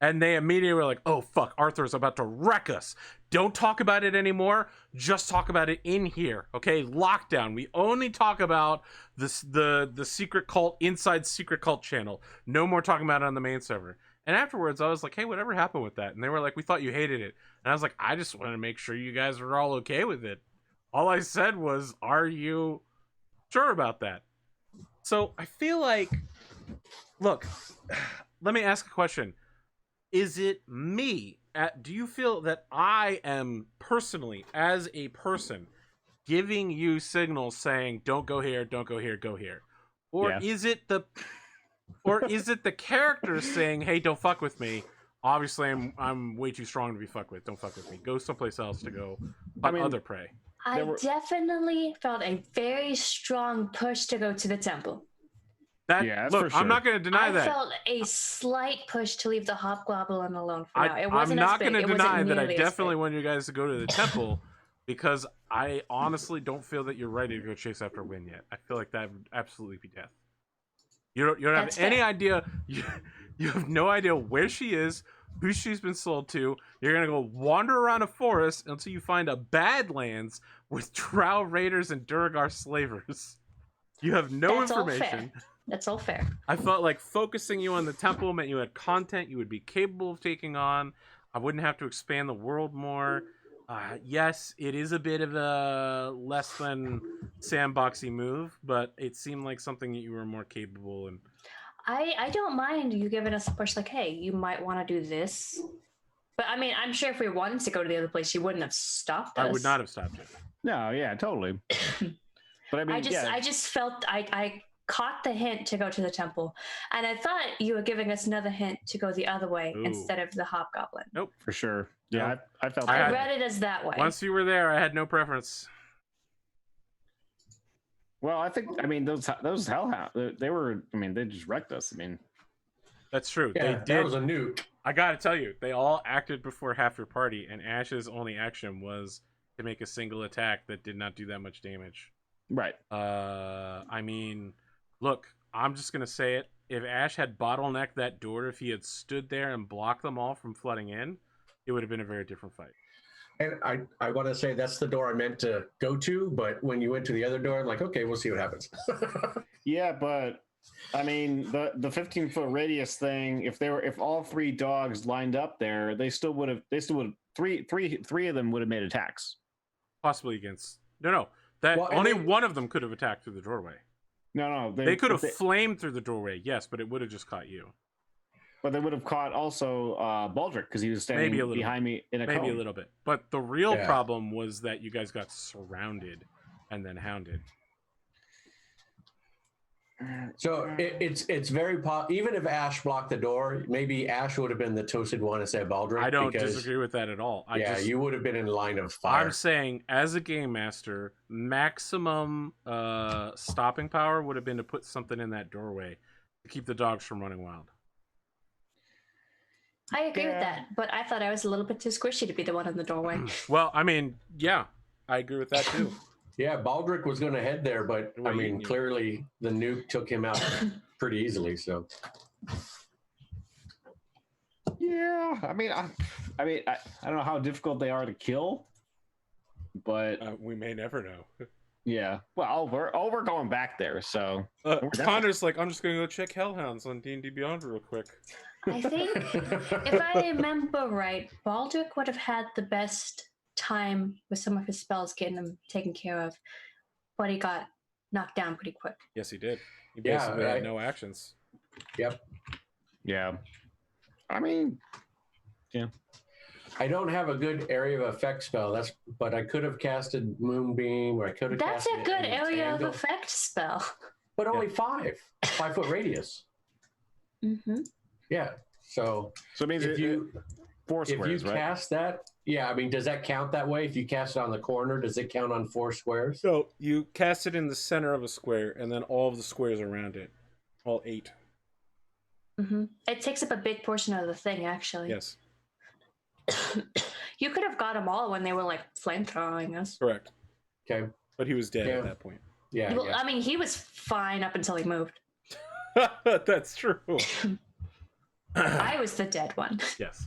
And they immediately were like, oh, fuck, Arthur's about to wreck us. Don't talk about it anymore. Just talk about it in here, okay? Lockdown. We only talk about this, the secret cult, inside secret cult channel. No more talking about it on the main server. And afterwards, I was like, hey, whatever happened with that? And they were like, we thought you hated it. And I was like, I just wanted to make sure you guys were all okay with it. All I said was, are you sure about that? So I feel like, look, let me ask a question. Is it me? Do you feel that I am personally, as a person, giving you signals saying, don't go here, don't go here, go here? Or is it the characters saying, hey, don't fuck with me? Obviously, I'm way too strong to be fucked with. Don't fuck with me. Go someplace else to go hunt other prey. I definitely felt a very strong push to go to the temple. That's look, for sure. I'm not going to deny that. I felt a slight push to leave the hobgoblin alone for now. It I'm wasn't not going to deny that I definitely want you guys to go to the temple because I honestly don't feel that you're ready to go chase after Wynn yet. I feel like that would absolutely be death. You don't have any idea. You have no idea where she is, who she's been sold to. You're going to go wander around a forest until you find a Badlands with Drow raiders and Duragar slavers. You have no information. That's all fair. I felt like focusing you on the temple meant you had content you would be capable of taking on. I wouldn't have to expand the world more. Yes, it is a bit of a less than sandboxy move, but it seemed like something that you were more capable in. I don't mind you giving us a push like, hey, you might want to do this. But I mean, I'm sure if we wanted to go to the other place, you wouldn't have stopped us. I would not have stopped you. No, yeah, totally. But I mean, I just felt I caught the hint to go to the temple, and I thought you were giving us another hint to go the other way instead of the hobgoblin. Nope, for sure. Yeah, nope. I felt. I read it as that way. Once you were there, I had no preference. Well, I think those hellhounds. They were. I mean, they just wrecked us. I mean, that's true. Yeah, they did. That was a nuke. I gotta tell you, they all acted before half your party, and Ash's only action was to make a single attack that did not do that much damage. Right. I mean, look, I'm just gonna say it. If Ash had bottlenecked that door, if he had stood there and blocked them all from flooding in, it would have been a very different fight. And I want to say that's the door I meant to go to, but when you went to the other door, I'm like, okay, we'll see what happens. Yeah, but I mean, the 15-foot radius thing. If all three dogs lined up there, they still would have. Three of them would have made attacks. Possibly against. No. That only one of them could have attacked through the doorway. No. They could have flamed through the doorway, yes, but it would have just caught you. But they would have caught also Baldric because he was standing behind me in a maybe cone. a little bit. But the real problem was that you guys got surrounded and then hounded. So it's very even if Ash blocked the door, maybe Ash would have been the toasted one instead of Baldric. I don't disagree with that at all. You would have been in line of fire. I'm saying, as a game master, maximum stopping power would have been to put something in that doorway to keep the dogs from running wild. I agree with that, but I thought I was a little bit too squishy to be the one in the doorway. Well, I mean, yeah, I agree with that too. Yeah, Baldric was going to head there, but I mean, clearly the nuke took him out pretty easily. So, yeah, I don't know how difficult they are to kill, but we may never know. Yeah, well, we're going back there, so Connor's like, I'm just going to go check Hellhounds on D&D Beyond real quick. I think, if I remember right, Baldric would have had the best time with some of his spells getting them taken care of, but he got knocked down pretty quick. Yes, he did. He basically had no actions. Yep. Yeah. I mean, yeah. I don't have a good area of effect spell. But I could have casted Moonbeam, or I could have. That's a good area of effect spell. But only 5-foot radius. Mm-hmm. Yeah. So it means if you cast that, I mean, does that count that way? If you cast it on the corner, does it count on 4 squares? So you cast it in the center of a square, and then all of the squares around it, all 8. Mm-hmm. It takes up a big portion of the thing, actually. Yes. You could have got them all when they were like flamethrowing us. Correct. Okay. But he was dead at that point. Yeah. Well, I mean, he was fine up until he moved. That's true. I was the dead one. Yes.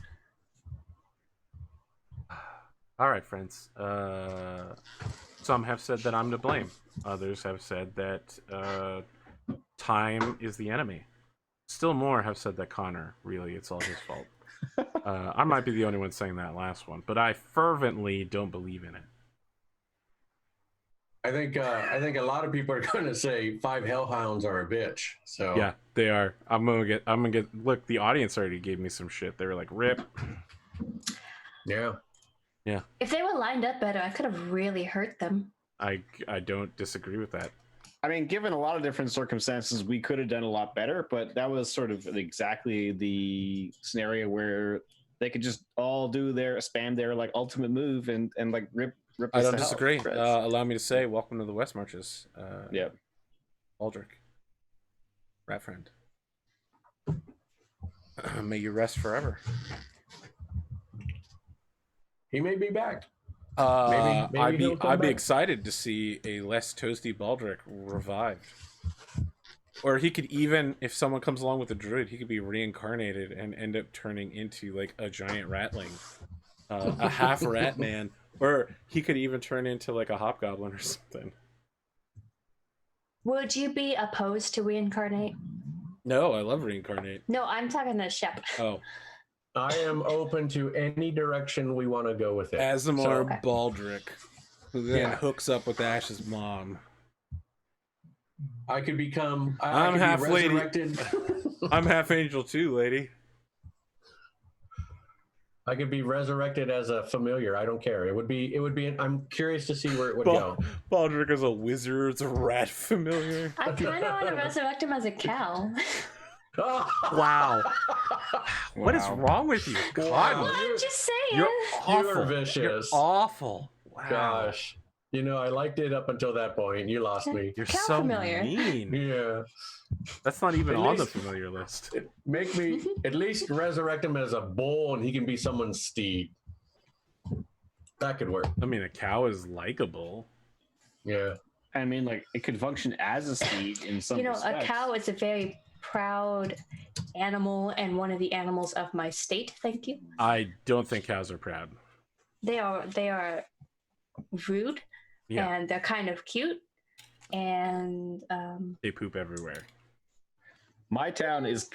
All right, friends. Some have said that I'm to blame. Others have said that time is the enemy. Still more have said that Connor, really, it's all his fault. I might be the only one saying that last one, but I fervently don't believe in it. I think a lot of people are going to say 5 hellhounds are a bitch. So Yeah, they are. I'm gonna get. Look, the audience already gave me some shit. They were like, "Rip." yeah. If they were lined up better, I could have really hurt them. I don't disagree with that. I mean, given a lot of different circumstances, we could have done a lot better, but that was sort of exactly the scenario where they could just all do their spam their like ultimate move and like rip. I us don't to hell. disagree. Allow me to say, welcome to the West Marches. Yeah. Aldrich, rat friend. May you rest forever. He may be back. Maybe he'll come I'd be back. excited to see a less toasty Baldric revived. Or he could even, if someone comes along with a druid, he could be reincarnated and end up turning into like a giant ratling, a half rat man, or he could even turn into like a hobgoblin or something. Would you be opposed to reincarnate? No, I love reincarnate. No, I'm talking to Shep. Oh, I am open to any direction we want to go with it. Azamar Okay. Baldric, who then Yeah. hooks up with Ash's mom. I could become. I'm I could half be lady. resurrected. I'm half angel too, lady. I could be resurrected as a familiar. I don't care. It would be. I'm curious to see where it would Bal- go. Baldric is a wizard's rat familiar. I kind of want to resurrect him as a cow. Wow. What is wrong with you? God, Wow. Well, I'm just saying. you're awful. You're vicious. You're awful. Wow. Gosh. I liked it up until that point. You lost me. You're Cow so familiar. mean. Yeah. That's not even At on the least- familiar list. Make me at least resurrect him as a bull and he can be someone's steed. That could work. I mean, a cow is likable. Yeah. I mean, like it could function as a steed in some. You know, respects. a cow is a very proud animal and one of the animals of my state. Thank you. I don't think cows are proud. They are rude Yeah, and they're kind of cute and they poop everywhere. My town is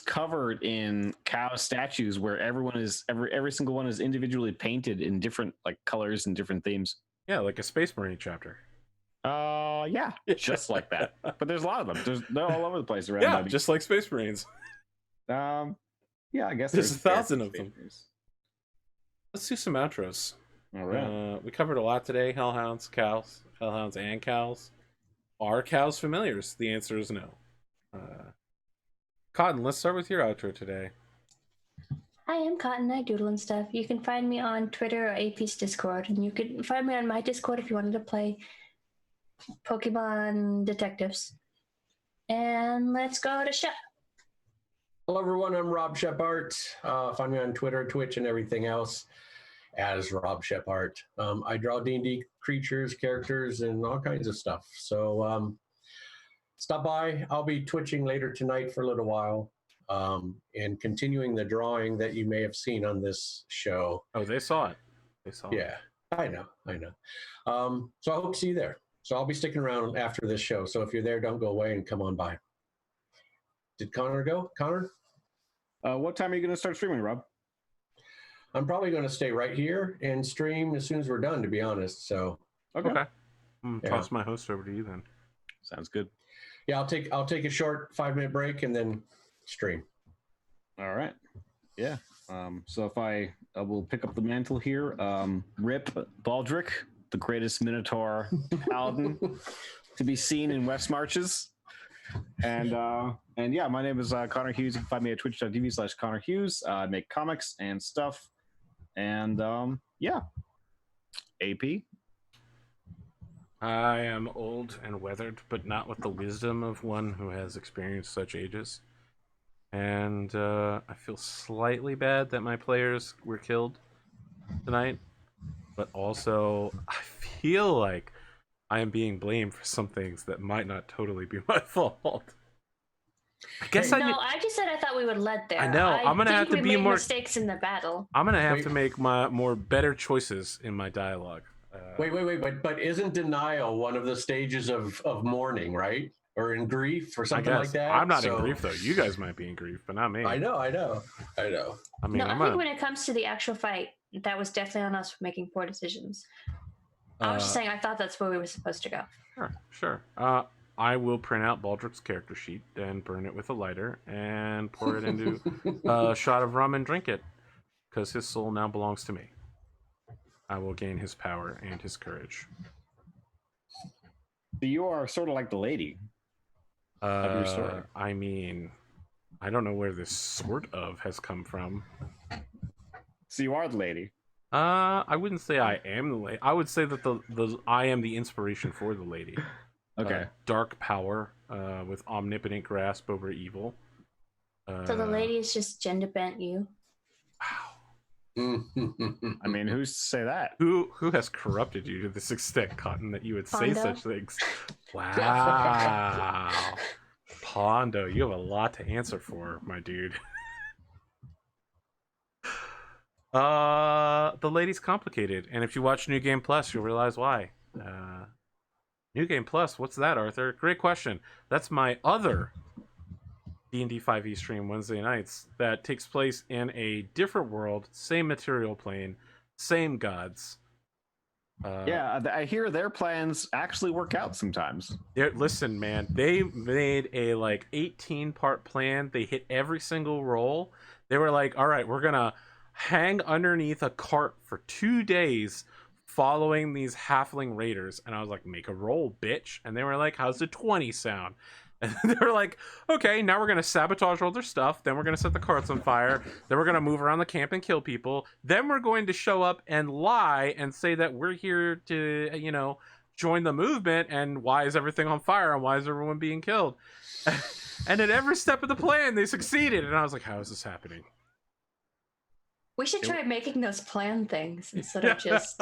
covered in cow statues where every single one is individually painted in different like colors and different themes. Yeah, like a Space Marine chapter. Yeah, just like that. But there's a lot of them. They're all over the place around. Yeah, Bobby. just like Space Marines. yeah, I guess There's fair 1,000 of them. spaces. Let's do some outros. All right. We covered a lot today. Hellhounds, cows, hellhounds and cows. Are cows familiars? The answer is no. Cotton, let's start with your outro today. I am Cotton. I doodle and stuff. You can find me on Twitter or AP's Discord, and you can find me on my Discord if you wanted to play Pokemon Detectives. And let's go to Shep. Hello, everyone. I'm robSHEPart. Find me on Twitter, Twitch, and everything else as robSHEPart. I draw D&D creatures, characters, and all kinds of stuff. So stop by. I'll be twitching later tonight for a little while and continuing the drawing that you may have seen on this show. Oh, they saw it. They saw it. Yeah, I know. So I hope to see you there. So I'll be sticking around after this show. So if you're there, don't go away and come on by. Did Connor go? Connor? What time are you going to start streaming, Rob? I'm probably going to stay right here and stream as soon as we're done, to be honest. So Okay. Yeah. Toss my host over to you then. Sounds good. yeah, I'll take a short 5-minute break and then stream. All right. Yeah. So if I will pick up the mantle here, Rip Baldric, the greatest Minotaur paladin to be seen in West Marches. And yeah, my name is Connor Hughes. You can find me at twitch.tv/Connor Hughes. I make comics and stuff. And yeah. AP. I am old and weathered, but not with the wisdom of one who has experienced such ages. And I feel slightly bad that my players were killed tonight, but also I feel like I am being blamed for some things that might not totally be my fault. I guess Hey, No, I just said I thought we would let there. I know, I'm gonna think have to we be made more- mistakes in the battle. I'm gonna have Wait. to make more better choices in my dialogue. Wait, but isn't denial one of the stages of mourning, right? Or in grief or I something guess like that? I'm not in So- grief though. You guys might be in grief, but not me. I know. I mean, No, I I'm think gonna, when it comes to the actual fight, that was definitely on us for making poor decisions. I was just uh, saying I thought that's where we were supposed to go. Sure. I will print out Baldrick's character sheet and burn it with a lighter and pour it into a shot of rum and drink it, because his soul now belongs to me. I will gain his power and his courage. So you are sort of like the lady. Of your story. I mean, I don't know where this sort of has come from. So you are the lady. I wouldn't say I am the lady. I would say that the I am the inspiration for the lady. Okay. Dark power, with omnipotent grasp over evil. So the lady is just gender bent you. I mean, who's to say that? Who has corrupted you to this extent, Cotton, that you would say Pondo? such things? Wow. Pondo, you have a lot to answer for, my dude. The lady's complicated, and if you watch New Game Plus, you'll realize why. New Game Plus, what's that, Arthur? Great question. That's my other D&D 5e stream Wednesday nights that takes place in a different world, same material plane, same gods. Yeah, I hear their plans actually work out sometimes. Listen, man, they made a like 18-part plan. They hit every single roll. They were like, all right, we're gonna hang underneath a cart for 2 days following these halfling raiders. And I was like, make a roll, bitch. And they were like, how's the 20 sound? And they were like, okay, now we're gonna sabotage all their stuff, then we're gonna set the carts on fire, then we're gonna move around the camp and kill people, then we're going to show up and lie and say that we're here to, join the movement, and why is everything on fire and why is everyone being killed? And at every step of the plan they succeeded, and I was like, how is this happening? We should try making those plan things instead of just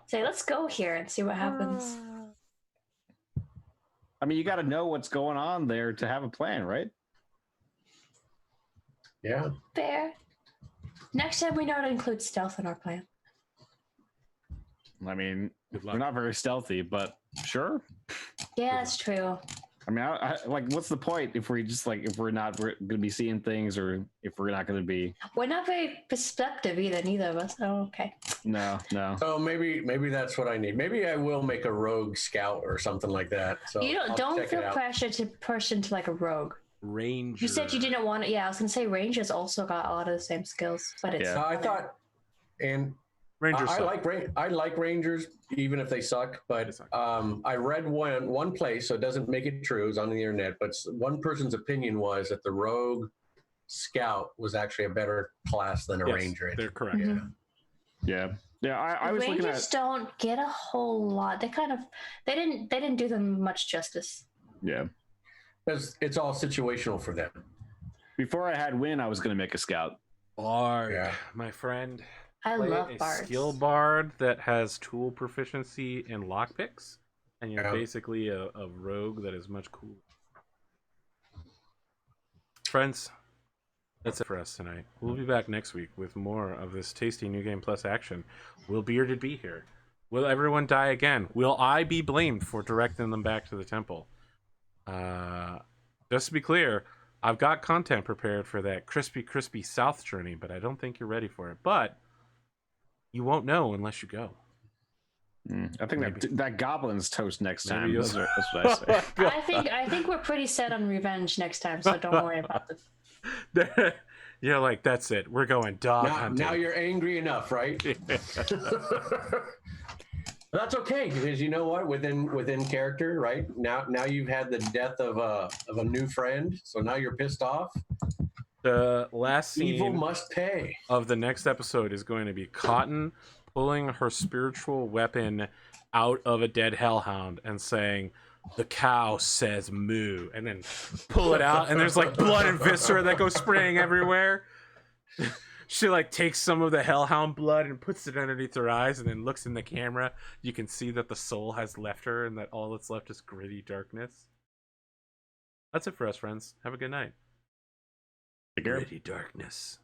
say, let's go here and see what happens. I mean, you got to know what's going on there to have a plan, right? Yeah. Fair. Next time we know to include stealth in our plan. I mean, Good we're luck. not very stealthy, but sure. Yeah, that's true. I mean, like, what's the point if we're not going to be seeing things, or if we're not going to be? We're not very perceptive either, neither of us. Oh, okay. No. So maybe that's what I need. Maybe I will make a rogue scout or something like that. So You I'll don't check it feel out. pressure to push into like a rogue. Ranger. You said you didn't want it. Yeah, I was gonna say Rangers also got a lot of the same skills, but it's. Yeah. I thought, and Rangers. I suck. like Rangers even if they suck. But They suck. I read one place, so it doesn't make it true. It was on the internet, but one person's opinion was that the rogue scout was actually a better class than a Yes, ranger. they're correct. Mhm. Yeah. I was looking Rangers at. don't get a whole lot. They didn't do them much justice. Yeah. Because it's all situational for them. Before I had Win, I was going to make a scout. Bard, Yeah. my friend. I Play love a bards. skill bard that has tool proficiency in lockpicks, and you're Yeah. basically a rogue that is much cooler. Friends, that's it for us tonight. We'll be back next week with more of this tasty New Game Plus action. Will Bearded be here? Will everyone die again? Will I be blamed for directing them back to the temple? Just to be clear, I've got content prepared for that crispy south journey, but I don't think you're ready for it. But you won't know unless you go. I think Maybe. that goblin's toast next Maybe time. you'll- That's what I say. I think we're pretty set on revenge next time, so don't worry about this. You're like, that's it. We're going dog hunting. Now you're angry enough, right? That's okay, because you know what? Within character, right? Now you've had the death of a new friend, so now you're pissed off. The last Evil scene must pay. of the next episode is going to be Cotton pulling her spiritual weapon out of a dead hellhound and saying, "The cow says moo," and then pull it out, and there's like blood and viscera that go spraying everywhere. She like takes some of the hellhound blood and puts it underneath her eyes, and then looks in the camera. You can see that the soul has left her, and that all that's left is gritty darkness. That's it for us, friends. Have a good night. Take care. Gritty darkness.